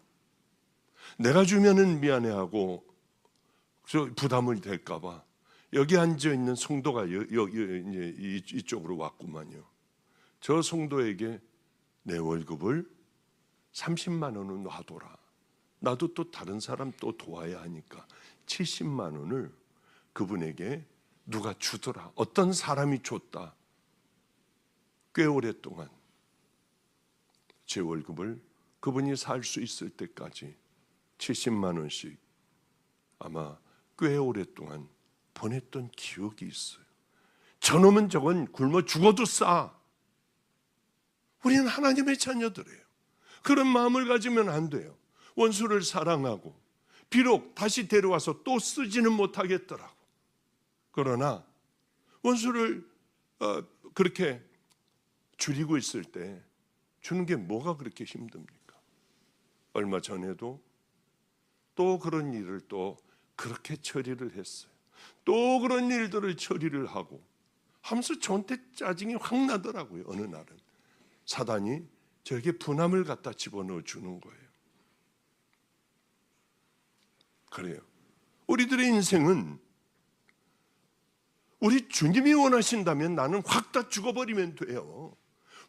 내가 주면은 미안해하고 부담을 될까 봐 여기 앉아 있는 성도가 이제 이쪽으로 왔구만요. 저 성도에게 내 월급을 30만 원은 놔둬라. 나도 또 다른 사람 또 도와야 하니까 70만 원을 그분에게 누가 주더라. 어떤 사람이 줬다. 꽤 오랫동안 제 월급을 그분이 살 수 있을 때까지 70만 원씩 아마 꽤 오랫동안 보냈던 기억이 있어요. 저놈은 저건 굶어 죽어도 싸. 우리는 하나님의 자녀들이에요. 그런 마음을 가지면 안 돼요. 원수를 사랑하고 비록 다시 데려와서 또 쓰지는 못하겠더라고. 그러나 원수를 그렇게 줄이고 있을 때 주는 게 뭐가 그렇게 힘듭니까? 얼마 전에도 또 그런 일을 또 그렇게 처리를 했어요. 또 그런 일들을 처리를 하고 하면서 저한테 짜증이 확 나더라고요. 어느 날은 사단이 저에게 분함을 갖다 집어넣어 주는 거예요. 그래요. 우리들의 인생은 우리 주님이 원하신다면 나는 확 다 죽어버리면 돼요.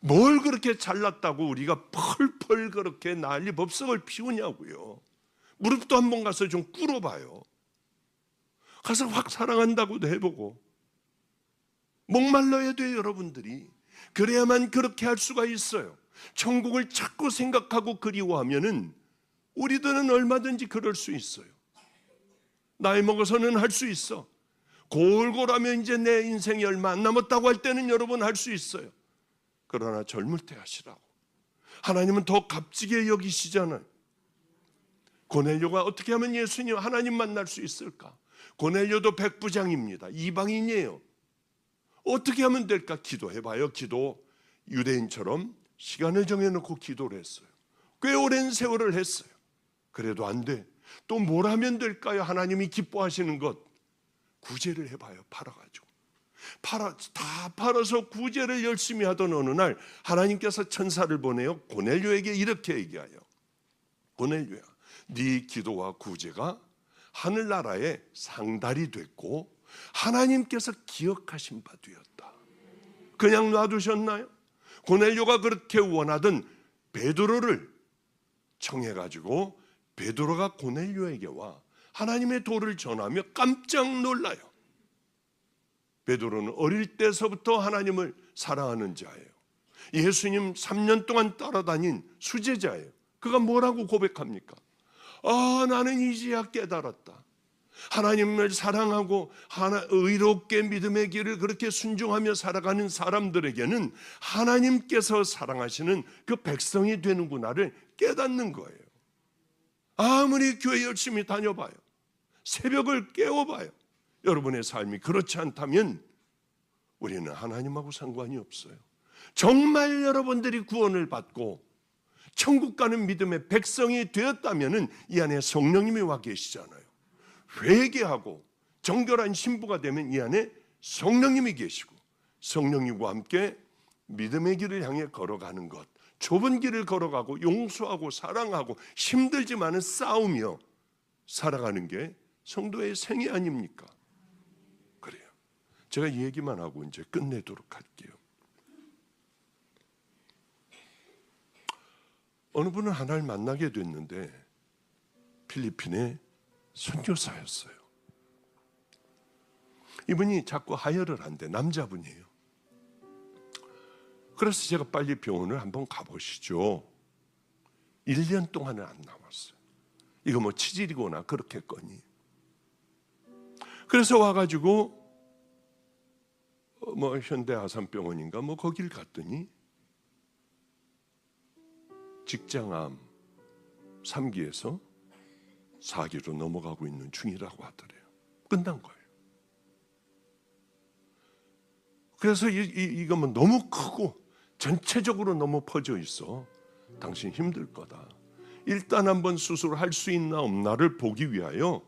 뭘 그렇게 잘났다고 우리가 펄펄 그렇게 난리 법석을 피우냐고요. 무릎도 한번 가서 좀 꿇어봐요. 가서 확 사랑한다고도 해보고. 목말라야 돼요, 여러분들이. 그래야만 그렇게 할 수가 있어요. 천국을 자꾸 생각하고 그리워하면은 우리들은 얼마든지 그럴 수 있어요. 나이 먹어서는 할 수 있어. 골골하면 이제 내 인생이 얼마 안 남았다고 할 때는 여러분 할 수 있어요. 그러나 젊을 때 하시라고. 하나님은 더 값지게 여기시잖아요. 고넬료가 어떻게 하면 예수님 하나님 만날 수 있을까? 고넬료도 백부장입니다. 이방인이에요. 어떻게 하면 될까? 기도해봐요. 기도. 유대인처럼 시간을 정해놓고 기도를 했어요. 꽤 오랜 세월을 했어요. 그래도 안 돼. 또 뭘 하면 될까요? 하나님이 기뻐하시는 것. 구제를 해봐요. 팔아가지고. 다 팔아서 구제를 열심히 하던 어느 날 하나님께서 천사를 보내요. 고넬료에게 이렇게 얘기하여. 고넬료야, 네 기도와 구제가 하늘나라에 상달이 됐고 하나님께서 기억하신 바 되었다. 그냥 놔두셨나요? 고넬료가 그렇게 원하던 베드로를 청해가지고 베드로가 고넬료에게 와 하나님의 도를 전하며 깜짝 놀라요. 베드로는 어릴 때서부터 하나님을 사랑하는 자예요. 예수님 3년 동안 따라다닌 수제자예요. 그가 뭐라고 고백합니까? 나는 이제야 깨달았다. 하나님을 사랑하고 의롭게 믿음의 길을 그렇게 순종하며 살아가는 사람들에게는 하나님께서 사랑하시는 그 백성이 되는구나를 깨닫는 거예요. 아무리 교회 열심히 다녀봐요. 새벽을 깨워봐요. 여러분의 삶이 그렇지 않다면 우리는 하나님하고 상관이 없어요. 정말 여러분들이 구원을 받고 천국 가는 믿음의 백성이 되었다면 이 안에 성령님이 와 계시잖아요. 회개하고 정결한 신부가 되면 이 안에 성령님이 계시고 성령님과 함께 믿음의 길을 향해 걸어가는 것, 좁은 길을 걸어가고 용서하고 사랑하고 힘들지만은 싸우며 살아가는 게 성도의 생애 아닙니까? 그래요. 제가 이 얘기만 하고 이제 끝내도록 할게요. 어느 분은 하나를 만나게 됐는데 필리핀의 선교사였어요. 이분이 자꾸 하혈을 한대. 남자분이에요. 그래서 제가 빨리 병원을 한번 가보시죠. 1년 동안은 안 나왔어요. 이거 뭐 치질이거나 그렇겠거니. 그래서 와가지고 뭐 현대아산병원인가 뭐 거길 갔더니 직장암 3기에서 4기로 넘어가고 있는 중이라고 하더래요. 끝난 거예요. 그래서 이거 뭐 너무 크고 전체적으로 너무 퍼져 있어. 당신 힘들 거다. 일단 한번 수술할 수 있나 없나를 보기 위하여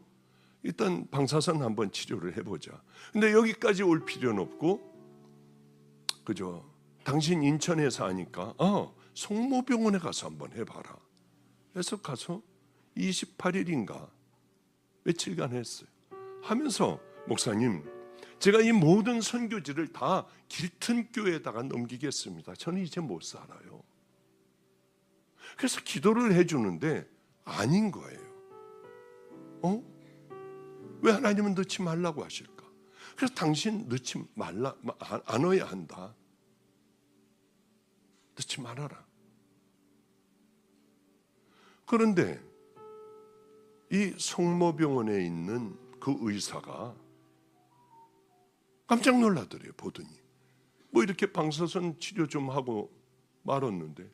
일단 방사선 한번 치료를 해보자. 근데 여기까지 올 필요는 없고 그죠? 당신 인천에 사니까 성모병원에 가서 한번 해봐라. 그래서 가서 28일인가 며칠간 했어요. 하면서 목사님, 제가 이 모든 선교지를 다 길튼 교회에다가 넘기겠습니다. 저는 이제 못 살아요. 그래서 기도를 해주는데 아닌 거예요. 왜 하나님은 넣지 말라고 하실까? 그래서 당신 넣지 말라, 안 넣어야 한다. 넣지 말아라. 그런데 이 성모병원에 있는 그 의사가 깜짝 놀라더래요. 보더니 뭐 이렇게 방사선 치료 좀 하고 말았는데,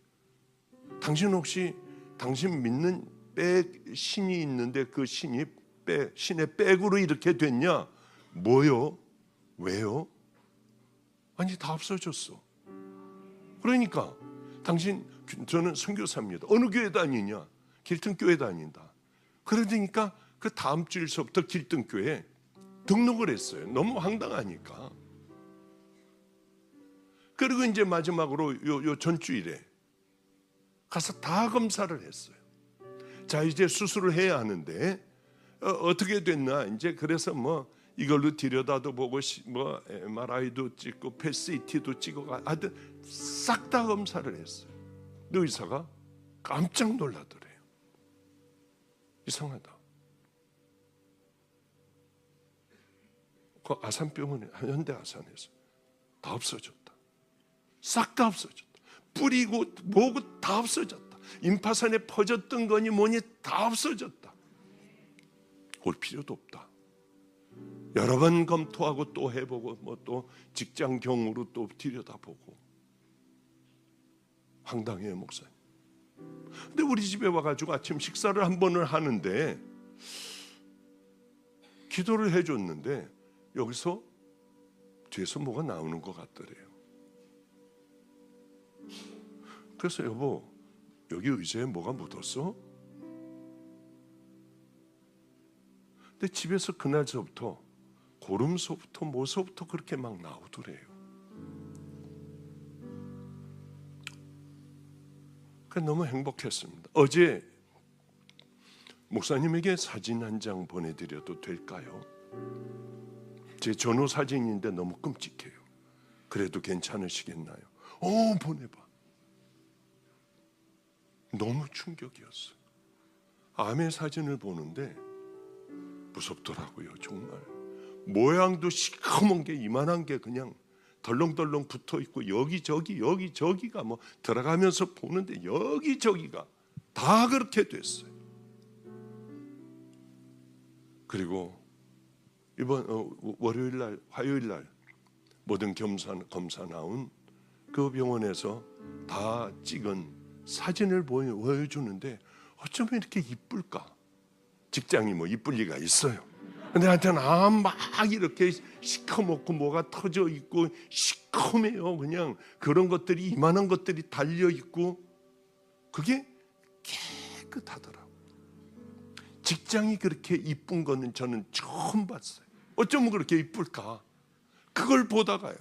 당신 혹시 당신 믿는 신이 있는데 그 신의 백으로 이렇게 됐냐? 뭐요? 왜요? 아니, 다 없어졌어. 그러니까 저는 선교사입니다. 어느 교회 다니냐? 길든 교회 다닌다. 그러니까 그 다음 주일서부터 길든 교회에 등록을 했어요. 너무 황당하니까. 그리고 이제 마지막으로 요 전주일에 가서 다 검사를 했어요. 자, 이제 수술을 해야 하는데 어떻게 됐나? 이제 그래서 뭐 이걸로 들여다도 보고 뭐 MRI도 찍고 PET-CT도 찍고 하여튼 싹 다 검사를 했어요. 근데 의사가 깜짝 놀라더래요. 이상하다. 그 아산병원에, 현대 아산에서 다 없어졌다. 싹 다 없어졌다. 뿌리고 뭐고 다 없어졌다. 임파선에 퍼졌던 거니 뭐니 다 없어졌다. 올 필요도 없다. 여러 번 검토하고 또 해보고 뭐 또 직장 경우로 또 들여다보고. 황당해요, 목사님. 근데 우리 집에 와가지고 아침 식사를 한 번을 하는데 기도를 해줬는데 여기서 뒤에서 뭐가 나오는 것 같더래요. 그래서 여보, 여기 의자에 뭐가 묻었어? 근데 집에서 그날서부터 고름소부터 뭐서부터 그렇게 막 나오더래요. 그래서 너무 행복했습니다. 어제 목사님에게 사진 한 장 보내드려도 될까요? 제 전후 사진인데 너무 끔찍해요. 그래도 괜찮으시겠나요? 보내봐. 너무 충격이었어요. 암의 사진을 보는데 무섭더라고요. 정말 모양도 시커먼 게 이만한 게 그냥 덜렁덜렁 붙어 있고 여기저기가 뭐 들어가면서 보는데 여기저기가 다 그렇게 됐어요. 그리고 이번 월요일날 화요일날 모든 검사 나온 그 병원에서 다 찍은 사진을 보여주는데 어쩌면 이렇게 이쁠까? 직장이 뭐 이쁠 리가 있어요. 근데 하여튼 막 이렇게 시커멓고 뭐가 터져 있고 시커매요. 그냥 그런 것들이 이만한 것들이 달려 있고 그게 깨끗하더라고요. 직장이 그렇게 이쁜 거는 저는 처음 봤어요. 어쩌면 그렇게 이쁠까? 그걸 보다가요.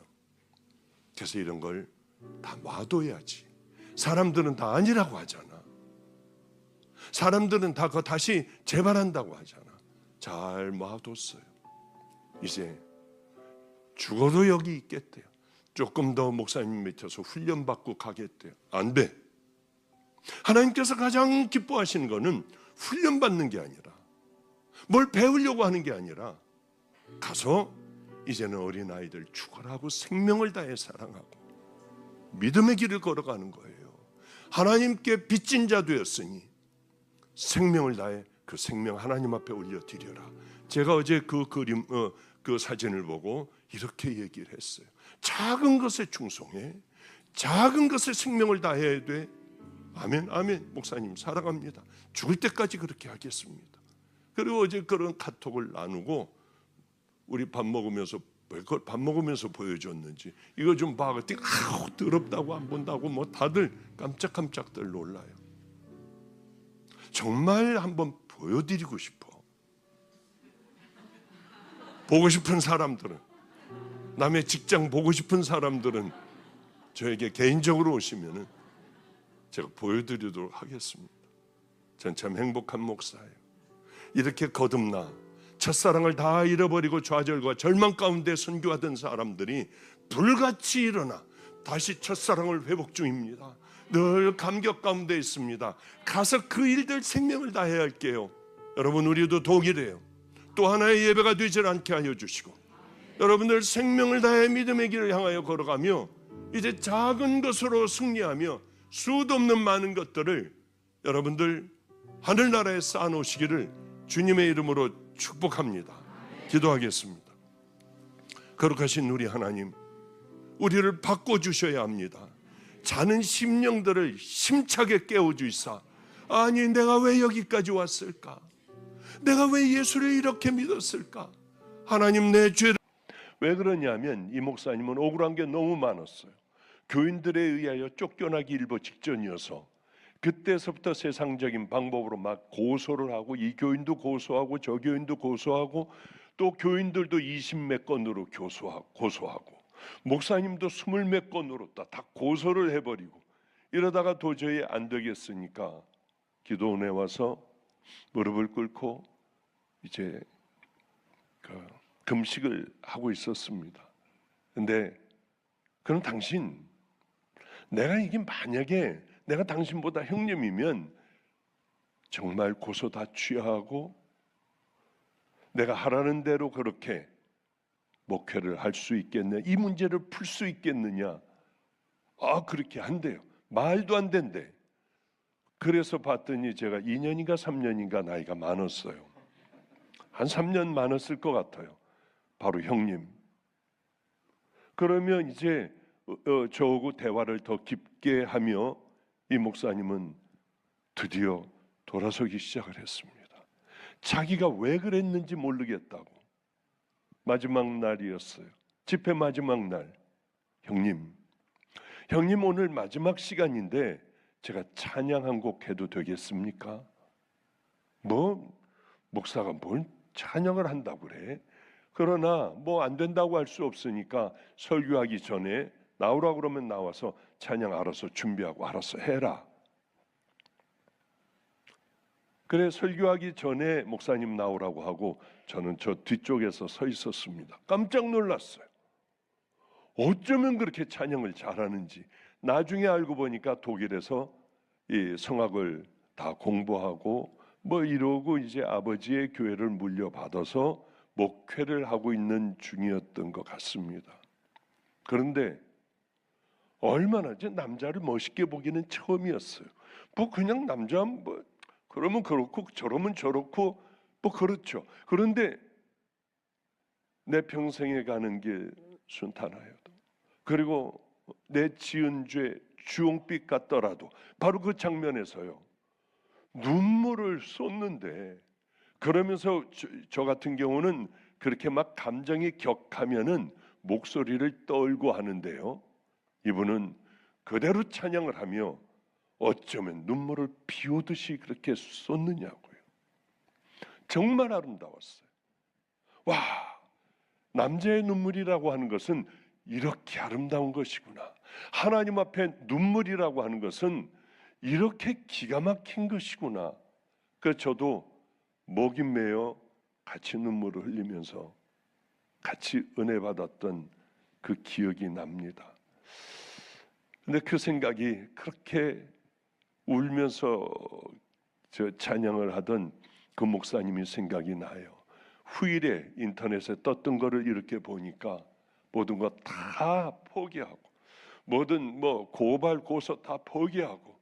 그래서 이런 걸 다 놔둬야지. 사람들은 다 아니라고 하잖아. 사람들은 다 그거 다시 재발한다고 하잖아. 잘 놔뒀어요. 이제 죽어도 여기 있겠대요. 조금 더 목사님 밑에서 훈련받고 가겠대요. 안 돼. 하나님께서 가장 기뻐하시는 거는 훈련받는 게 아니라 뭘 배우려고 하는 게 아니라 가서 이제는 어린아이들 죽어라고 생명을 다해 사랑하고 믿음의 길을 걸어가는 거예요. 하나님께 빚진 자 되었으니 생명을 다해 그 생명 하나님 앞에 올려드려라. 제가 어제 그 그림, 그 사진을 보고 이렇게 얘기를 했어요. 작은 것에 충성해. 작은 것에 생명을 다해야 돼. 아멘, 아멘. 목사님 사랑합니다. 죽을 때까지 그렇게 하겠습니다. 그리고 어제 그런 카톡을 나누고 우리 밥 먹으면서 그걸 밥 먹으면서 보여줬는지 이거 좀 봐. 그때 더럽다고 안 본다고 뭐 다들 깜짝깜짝들 놀라요. 정말 한번 보여드리고 싶어. 보고 싶은 사람들은, 남의 직장 보고 싶은 사람들은 저에게 개인적으로 오시면은 제가 보여드리도록 하겠습니다. 전 참 행복한 목사예요. 이렇게 거듭나 첫사랑을 다 잃어버리고 좌절과 절망 가운데 선교하던 사람들이 불같이 일어나 다시 첫사랑을 회복 중입니다. 늘 감격 가운데 있습니다. 가서 그 일들 생명을 다해야 할게요. 여러분, 우리도 독일이에요. 또 하나의 예배가 되질 않게 하여 주시고, 여러분들 생명을 다해 믿음의 길을 향하여 걸어가며 이제 작은 것으로 승리하며 수도 없는 많은 것들을 여러분들 하늘나라에 쌓아놓으시기를 주님의 이름으로 축복합니다. 기도하겠습니다. 거룩하신 우리 하나님, 우리를 바꿔주셔야 합니다. 자는 심령들을 힘차게 깨워주시사, 아니 내가 왜 여기까지 왔을까? 내가 왜 예수를 이렇게 믿었을까? 하나님, 내 죄를 왜 그러냐면 이 목사님은 억울한 게 너무 많았어요. 교인들에 의하여 쫓겨나기 일보 직전이어서 그때서부터 세상적인 방법으로 막 고소를 하고, 이 교인도 고소하고 저 교인도 고소하고, 또 교인들도 20몇 건으로 고소하고 목사님도 20몇 건으로 다 고소를 해버리고, 이러다가 도저히 안 되겠으니까 기도원에 와서 무릎을 꿇고 이제 금식을 하고 있었습니다. 근데 그럼 당신, 내가 이게 만약에 내가 당신보다 형님이면 정말 고소 다 취하고 내가 하라는 대로 그렇게 목회를 할 수 있겠냐, 이 문제를 풀 수 있겠느냐? 그렇게 한대요. 말도 안 된대. 그래서 봤더니 제가 2년인가 3년인가 나이가 많았어요. 한 3년 많았을 것 같아요. 바로 형님. 그러면 이제 저하고 대화를 더 깊게 하며 이 목사님은 드디어 돌아서기 시작을 했습니다. 자기가 왜 그랬는지 모르겠다고. 마지막 날이었어요. 집회 마지막 날. 형님 오늘 마지막 시간인데 제가 찬양 한 곡 해도 되겠습니까? 뭐 목사가 뭘 찬양을 한다고 그래? 그러나 뭐 안 된다고 할 수 없으니까 설교하기 전에 나오라고 그러면 나와서 찬양 알아서 준비하고 알아서 해라. 그래, 설교하기 전에 목사님 나오라고 하고 저는 저 뒤쪽에서 서 있었습니다. 깜짝 놀랐어요. 어쩌면 그렇게 찬양을 잘하는지. 나중에 알고 보니까 독일에서 이 성악을 다 공부하고 뭐 이러고 이제 아버지의 교회를 물려받아서 목회를 하고 있는 중이었던 것 같습니다. 그런데 얼마나 이제 남자를 멋있게 보기는 처음이었어요. 뭐 그냥 남자 뭐 그러면 그렇고 저러면 저렇고 뭐 그렇죠. 그런데 내 평생에 가는 길 순탄하여도, 그리고 내 지은 죄 주홍빛 같더라도, 바로 그 장면에서요 눈물을 쏟는데, 그러면서 저 같은 경우는 그렇게 막 감정이 격하면은 목소리를 떨고 하는데요, 이분은 그대로 찬양을 하며 어쩌면 눈물을 비오듯이 그렇게 쏟느냐고요. 정말 아름다웠어요. 와, 남자의 눈물이라고 하는 것은 이렇게 아름다운 것이구나. 하나님 앞에 눈물이라고 하는 것은 이렇게 기가 막힌 것이구나. 그래서 저도 목이 메어 같이 눈물을 흘리면서 같이 은혜 받았던 그 기억이 납니다. 근데 그 생각이, 그렇게 울면서 저 찬양을 하던 그 목사님이 생각이 나요. 후일에 인터넷에 떴던 거를 이렇게 보니까 모든 거 다 포기하고, 뭐든 뭐 고발 고소 다 포기하고,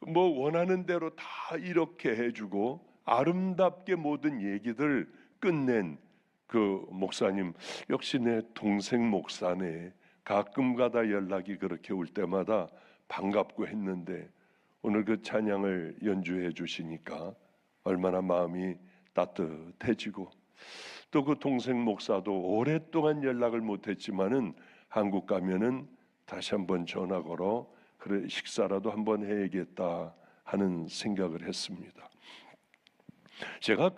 뭐 원하는 대로 다 이렇게 해주고 아름답게 모든 얘기들 끝낸 그 목사님, 역시 내 동생 목사네. 가끔가다 연락이 그렇게 올 때마다 반갑고 했는데 오늘 그 찬양을 연주해 주시니까 얼마나 마음이 따뜻해지고, 또 그 동생 목사도 오랫동안 연락을 못했지만은 한국 가면은 다시 한번 전화 걸어 그래 식사라도 한번 해야겠다 하는 생각을 했습니다. 제가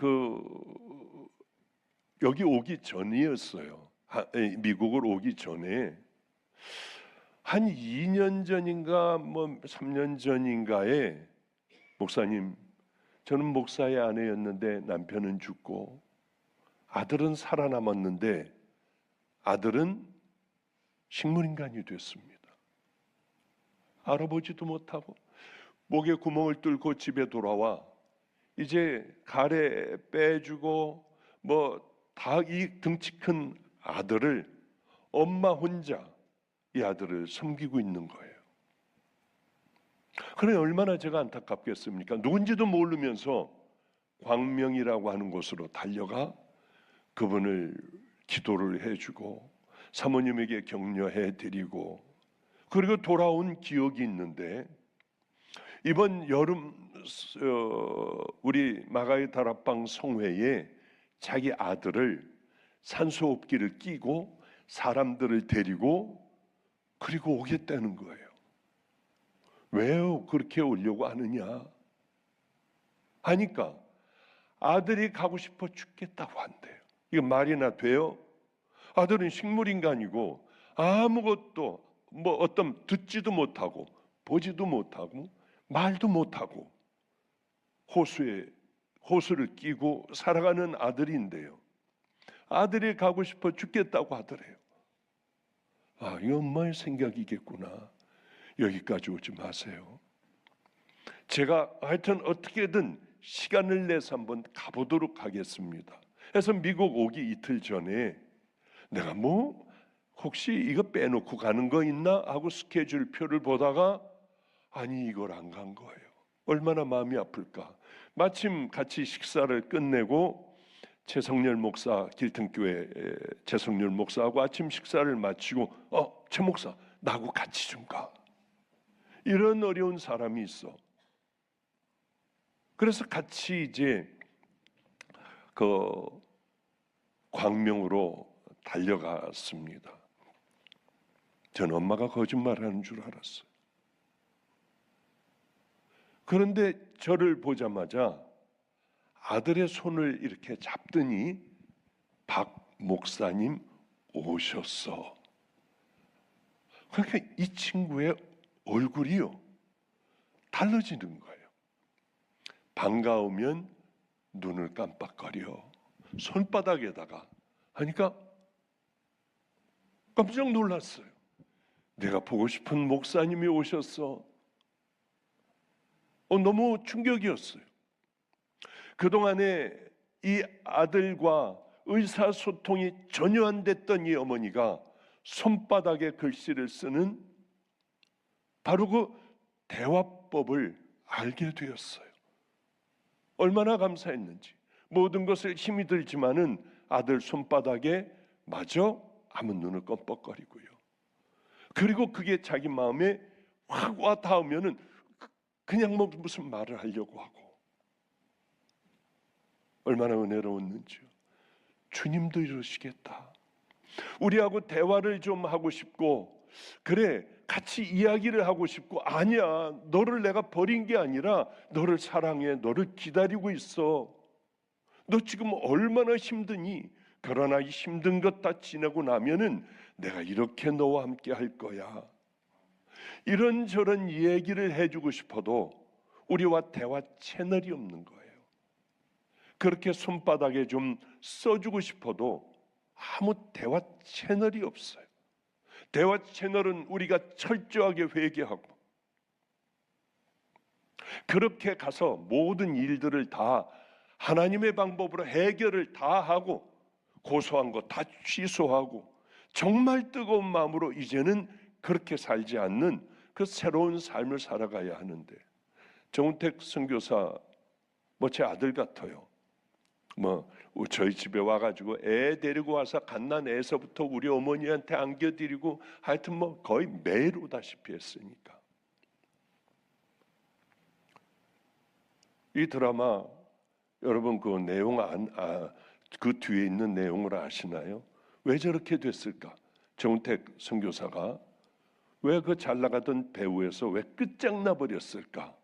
여기 오기 전이었어요. 미국을 오기 전에 한 2년 전인가 뭐 3년 전인가에 목사님, 저는 목사의 아내였는데 남편은 죽고 아들은 살아남았는데 아들은 식물인간이 됐습니다. 알아보지도 못하고 목에 구멍을 뚫고 집에 돌아와 이제 가래 빼주고 뭐 다 이 덩치 큰 아들을 엄마 혼자 이 아들을 섬기고 있는 거예요. 그래 얼마나 제가 안타깝겠습니까? 누군지도 모르면서 광명이라고 하는 곳으로 달려가 그분을 기도를 해주고 사모님에게 격려해 드리고 그리고 돌아온 기억이 있는데 이번 여름 우리 마가의 다락방 성회에 자기 아들을 산소호흡기를 끼고 사람들을 데리고 그리고 오겠다는 거예요. 왜 그렇게 오려고 하느냐 하니까 아들이 가고 싶어 죽겠다고 한대요. 이거 말이나 돼요? 아들은 식물인간이고 아무것도 뭐 어떤 듣지도 못하고 보지도 못하고 말도 못하고 호수를 끼고 살아가는 아들인데요. 아들이 가고 싶어 죽겠다고 하더래요. 아, 이 엄마의 생각이겠구나. 여기까지 오지 마세요. 제가 하여튼 어떻게든 시간을 내서 한번 가보도록 하겠습니다. 그래서 미국 오기 이틀 전에 내가 뭐 혹시 이거 빼놓고 가는 거 있나 하고 스케줄 표를 보다가 아니 이걸 안 간 거예요. 얼마나 마음이 아플까. 마침 같이 식사를 끝내고 최성렬 목사 길등교회 최성렬 목사하고 아침 식사를 마치고 최 목사 나하고 같이 좀 가. 이런 어려운 사람이 있어. 그래서 같이 이제 그 광명으로 달려갔습니다. 전 엄마가 거짓말하는 줄 알았어요. 그런데 저를 보자마자 아들의 손을 이렇게 잡더니 박 목사님 오셨어. 그러니까 이 친구의 얼굴이요 달라지는 거예요. 반가우면 눈을 깜빡거려 손바닥에다가 하니까 깜짝 놀랐어요. 내가 보고 싶은 목사님이 오셨어. 너무 충격이었어요. 그동안에 이 아들과 의사소통이 전혀 안 됐던 이 어머니가 손바닥에 글씨를 쓰는 바로 그 대화법을 알게 되었어요. 얼마나 감사했는지. 모든 것을 힘이 들지만은 아들 손바닥에 마저 아무 눈을 껌뻑거리고요. 그리고 그게 자기 마음에 확 와 닿으면은 그냥 뭐 무슨 말을 하려고 하고 얼마나 은혜로웠는지요. 주님도 이러시겠다. 우리하고 대화를 좀 하고 싶고 그래 같이 이야기를 하고 싶고 아니야 너를 내가 버린 게 아니라 너를 사랑해 너를 기다리고 있어. 너 지금 얼마나 힘드니? 그러나 이 힘든 것 다 지나고 나면은 내가 이렇게 너와 함께 할 거야. 이런저런 얘기를 해주고 싶어도 우리와 대화 채널이 없는 거예요. 그렇게 손바닥에 좀 써주고 싶어도 아무 대화 채널이 없어요. 대화 채널은 우리가 철저하게 회개하고 그렇게 가서 모든 일들을 다 하나님의 방법으로 해결을 다 하고 고소한 거 다 취소하고 정말 뜨거운 마음으로 이제는 그렇게 살지 않는 그 새로운 삶을 살아가야 하는데 정운택 선교사 뭐 제 아들 같아요. 뭐 저희 집에 와가지고 애 데리고 와서 갓난애에서부터 우리 어머니한테 안겨드리고 하여튼 뭐 거의 매일 오다시피 했으니까. 이 드라마 여러분 그 내용 그 뒤에 있는 내용을 아시나요? 왜 저렇게 됐을까? 정택 선교사가 왜 그 잘 나가던 배우에서 왜 끝장나 버렸을까?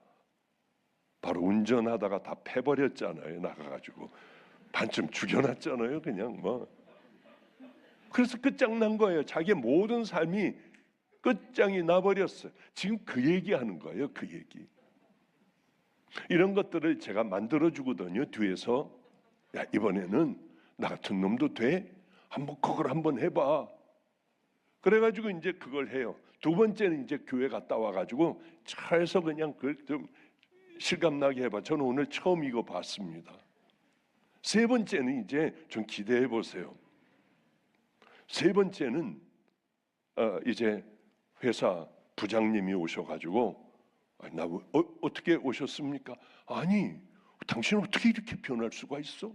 바로 운전하다가 다 패버렸잖아요. 나가가지고 반쯤 죽여놨잖아요. 그냥 뭐. 그래서 끝장난 거예요. 자기의 모든 삶이 끝장이 나버렸어요. 지금 그 얘기하는 거예요. 그 얘기. 이런 것들을 제가 만들어주거든요. 뒤에서 야, 이번에는 나 같은 놈도 돼? 그걸 한번 해봐. 그래가지고 이제 그걸 해요. 두 번째는 이제 교회 갔다 와가지고 차에서 그냥 그걸 좀 실감나게 해봐. 저는 오늘 처음 이거 봤습니다. 세 번째는 이제 좀 기대해 보세요. 세 번째는 이제 회사 부장님이 오셔가지고 어떻게 오셨습니까? 아니, 당신 어떻게 이렇게 변할 수가 있어?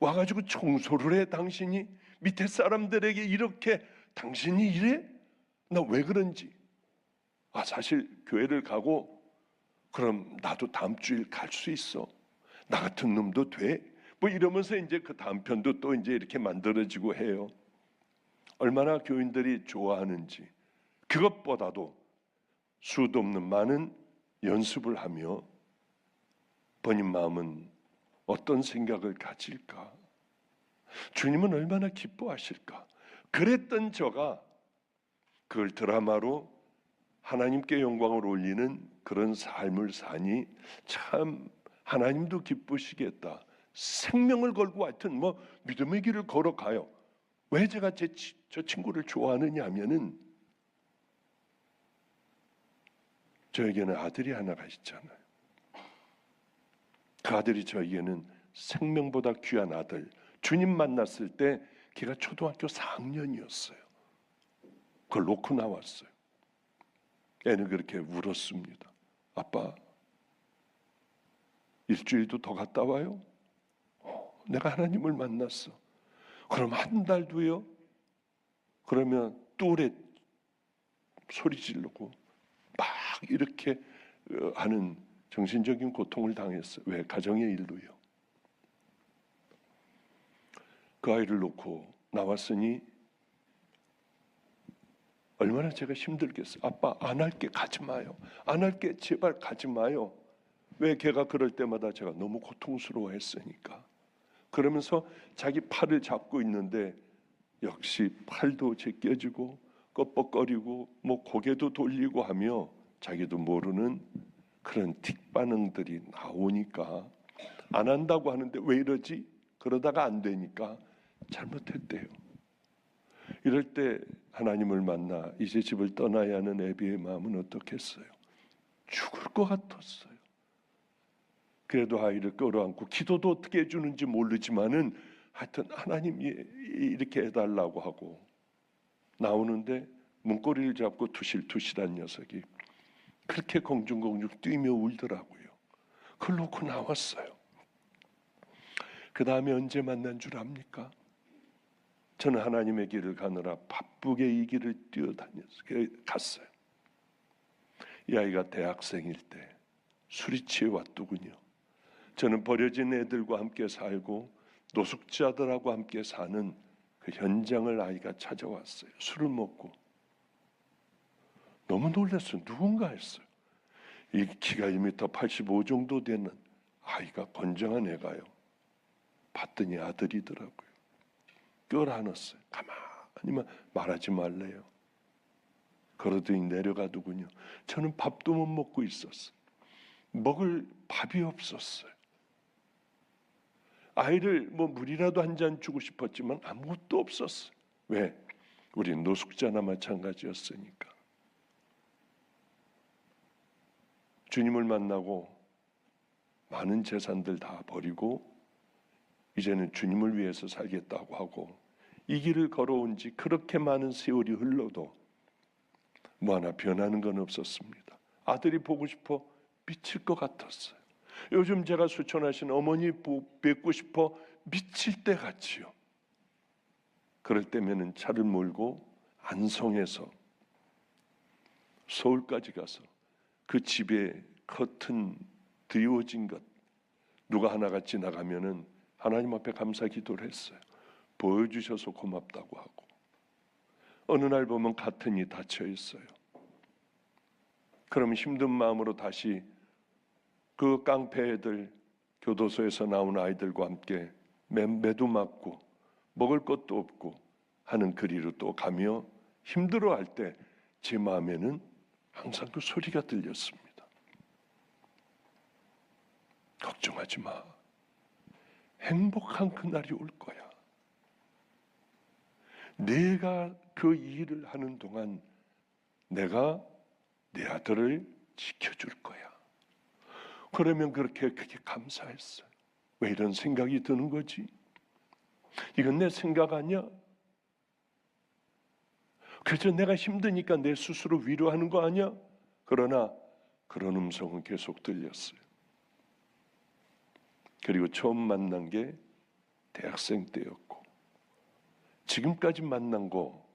와가지고 청소를 해. 당신이 밑에 사람들에게 이렇게 당신이 이래? 나 왜 그런지. 사실 교회를 가고 그럼 나도 다음 주일 갈 수 있어. 나 같은 놈도 돼. 뭐 이러면서 이제 그 다음 편도 또 이제 이렇게 만들어지고 해요. 얼마나 교인들이 좋아하는지. 그것보다도 수도 없는 많은 연습을 하며 본인 마음은 어떤 생각을 가질까? 주님은 얼마나 기뻐하실까? 그랬던 저가 그걸 드라마로 하나님께 영광을 올리는 그런 삶을 사니 참 하나님도 기쁘시겠다. 생명을 걸고 하여튼 믿음의 길을 걸어가요. 왜 제가 저 친구를 좋아하느냐 하면은 저에게는 아들이 하나가 있잖아요. 그 아들이 저에게는 생명보다 귀한 아들. 주님 만났을 때 걔가 초등학교 4학년이었어요. 그걸 놓고 나왔어요. 애는 그렇게 울었습니다. 아빠, 일주일도 더 갔다 와요? 내가 하나님을 만났어. 그럼 한 달 뒤요? 그러면 뚜레 소리 지르고 막 이렇게 하는 정신적인 고통을 당했어요. 왜? 가정의 일로요. 그 아이를 놓고 나왔으니 얼마나 제가 힘들겠어요. 아빠 안 할게, 가지 마요. 안 할게, 제발 가지 마요. 왜? 걔가 그럴 때마다 제가 너무 고통스러워했으니까. 그러면서 자기 팔을 잡고 있는데 역시 팔도 제껴지고 껍벅거리고 고개도 돌리고 하며 자기도 모르는 그런 틱 반응들이 나오니까 안 한다고 하는데 왜 이러지? 그러다가 안 되니까 잘못했대요. 이럴 때 하나님을 만나 이제 집을 떠나야 하는 애비의 마음은 어떻겠어요? 죽을 것 같았어요. 그래도 아이를 끌어안고 기도도 어떻게 해주는지 모르지만은 하여튼 하나님이 이렇게 해달라고 하고 나오는데 문고리를 잡고 투실투실한 녀석이 그렇게 공중공중 뛰며 울더라고요. 그걸 놓고 나왔어요. 그 다음에 언제 만난 줄 압니까? 저는 하나님의 길을 가느라 바쁘게 이 길을 갔어요. 이 아이가 대학생일 때 술이 취해 왔더군요. 저는 버려진 애들과 함께 살고 노숙자들하고 함께 사는 그 현장을 아이가 찾아왔어요. 술을 먹고 너무 놀랐어요. 누군가 했어요. 이 키가 1m 85 정도 되는 아이가 건장한 애가요. 봤더니 아들이더라고요. 껴안았어요. 가만히만 말하지 말래요. 그러더니 내려가더군요. 저는 밥도 못 먹고 있었어요. 먹을 밥이 없었어요. 아이를 물이라도 한 잔 주고 싶었지만 아무것도 없었어요. 왜? 우리 노숙자나 마찬가지였으니까. 주님을 만나고 많은 재산들 다 버리고 이제는 주님을 위해서 살겠다고 하고 이 길을 걸어온 지 그렇게 많은 세월이 흘러도 하나 변하는 건 없었습니다. 아들이 보고 싶어 미칠 것 같았어요. 요즘 제가 수천하신 어머니 뵙고 싶어 미칠 때 같이요. 그럴 때면은 차를 몰고 안성에서 서울까지 가서 그 집에 커튼 드리워진 것 누가 하나가 지나가면은 하나님 앞에 감사 기도를 했어요. 보여주셔서 고맙다고 하고 어느 날 보면 커튼이 닫혀 있어요. 그럼 힘든 마음으로 다시 그 깡패 애들 교도소에서 나온 아이들과 함께 매도 맞고 먹을 것도 없고 하는 거리로 또 가며 힘들어할 때 제 마음에는 항상 그 소리가 들렸습니다. 걱정하지 마. 행복한 그날이 올 거야. 내가 그 일을 하는 동안 내가 내 아들을 지켜줄 거야. 그러면 그렇게 감사했어요. 왜 이런 생각이 드는 거지? 이건 내 생각 아니야? 그래서 내가 힘드니까 내 스스로 위로하는 거 아니야? 그러나 그런 음성은 계속 들렸어요. 그리고 처음 만난 게 대학생 때였고, 지금까지 만난 거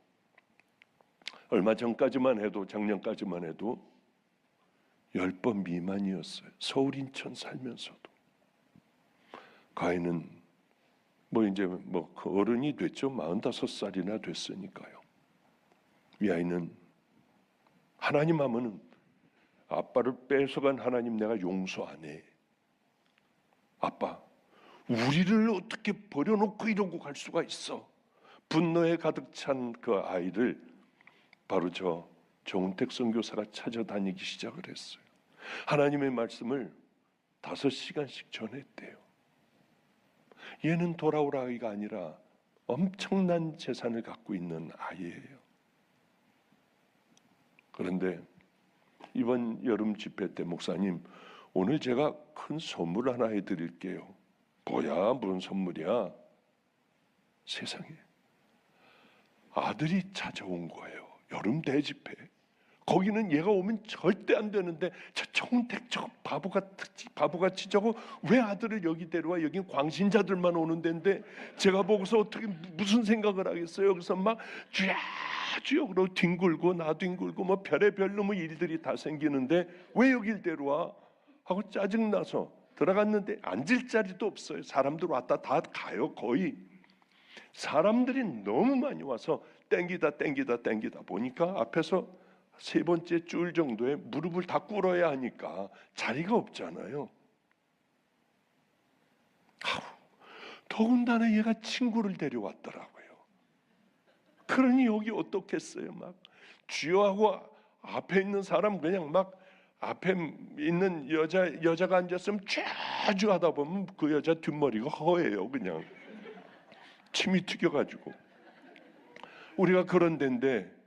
얼마 전까지만 해도, 작년까지만 해도 10번 미만이었어요. 서울 인천 살면서도. 그 아이는 이제 그 어른이 됐죠. 45살이나 됐으니까요. 이 아이는 하나님 하면은 아빠를 뺏어간 하나님 내가 용서 안 해. 아빠, 우리를 어떻게 버려놓고 이러고 갈 수가 있어? 분노에 가득 찬 그 아이를 바로 저 정은택 선교사가 찾아다니기 시작을 했어요. 하나님의 말씀을 5시간씩 전했대요. 얘는 돌아올 아이가 아니라 엄청난 재산을 갖고 있는 아이예요. 그런데 이번 여름 집회 때 목사님, 오늘 제가 큰 선물 하나 해드릴게요. 뭐야, 무슨 선물이야? 세상에, 아들이 찾아온 거예요. 여름 대집회. 거기는 얘가 오면 절대 안 되는데 저 정택 저거 바보같이 저거 왜 아들을 여기 데려와? 여긴 광신자들만 오는 데인데 제가 보고서 어떻게 무슨 생각을 하겠어요? 여기서 막 쥐약쥐약으로 뒹굴고 나 뒹굴고 뭐 별의별 놈의 일들이 다 생기는데 왜 여길 데려와? 하고 짜증나서 들어갔는데 앉을 자리도 없어요. 사람들 왔다 다 가요. 거의 사람들이 너무 많이 와서 땡기다 보니까 앞에서 3번째 줄 정도에 무릎을 다 꿇어야 하니까 자리가 없잖아요. 더군다나 얘가 친구를 데려왔더라고요. 그러니 여기 어떻겠어요? 막 쥐하고 앞에 있는 사람 그냥 막 앞에 있는 여자가 앉았으면 쥐 하다 보면 그 여자 뒷머리가 허해요. 그냥 침이 튀겨가지고. 우리가 그런 데인데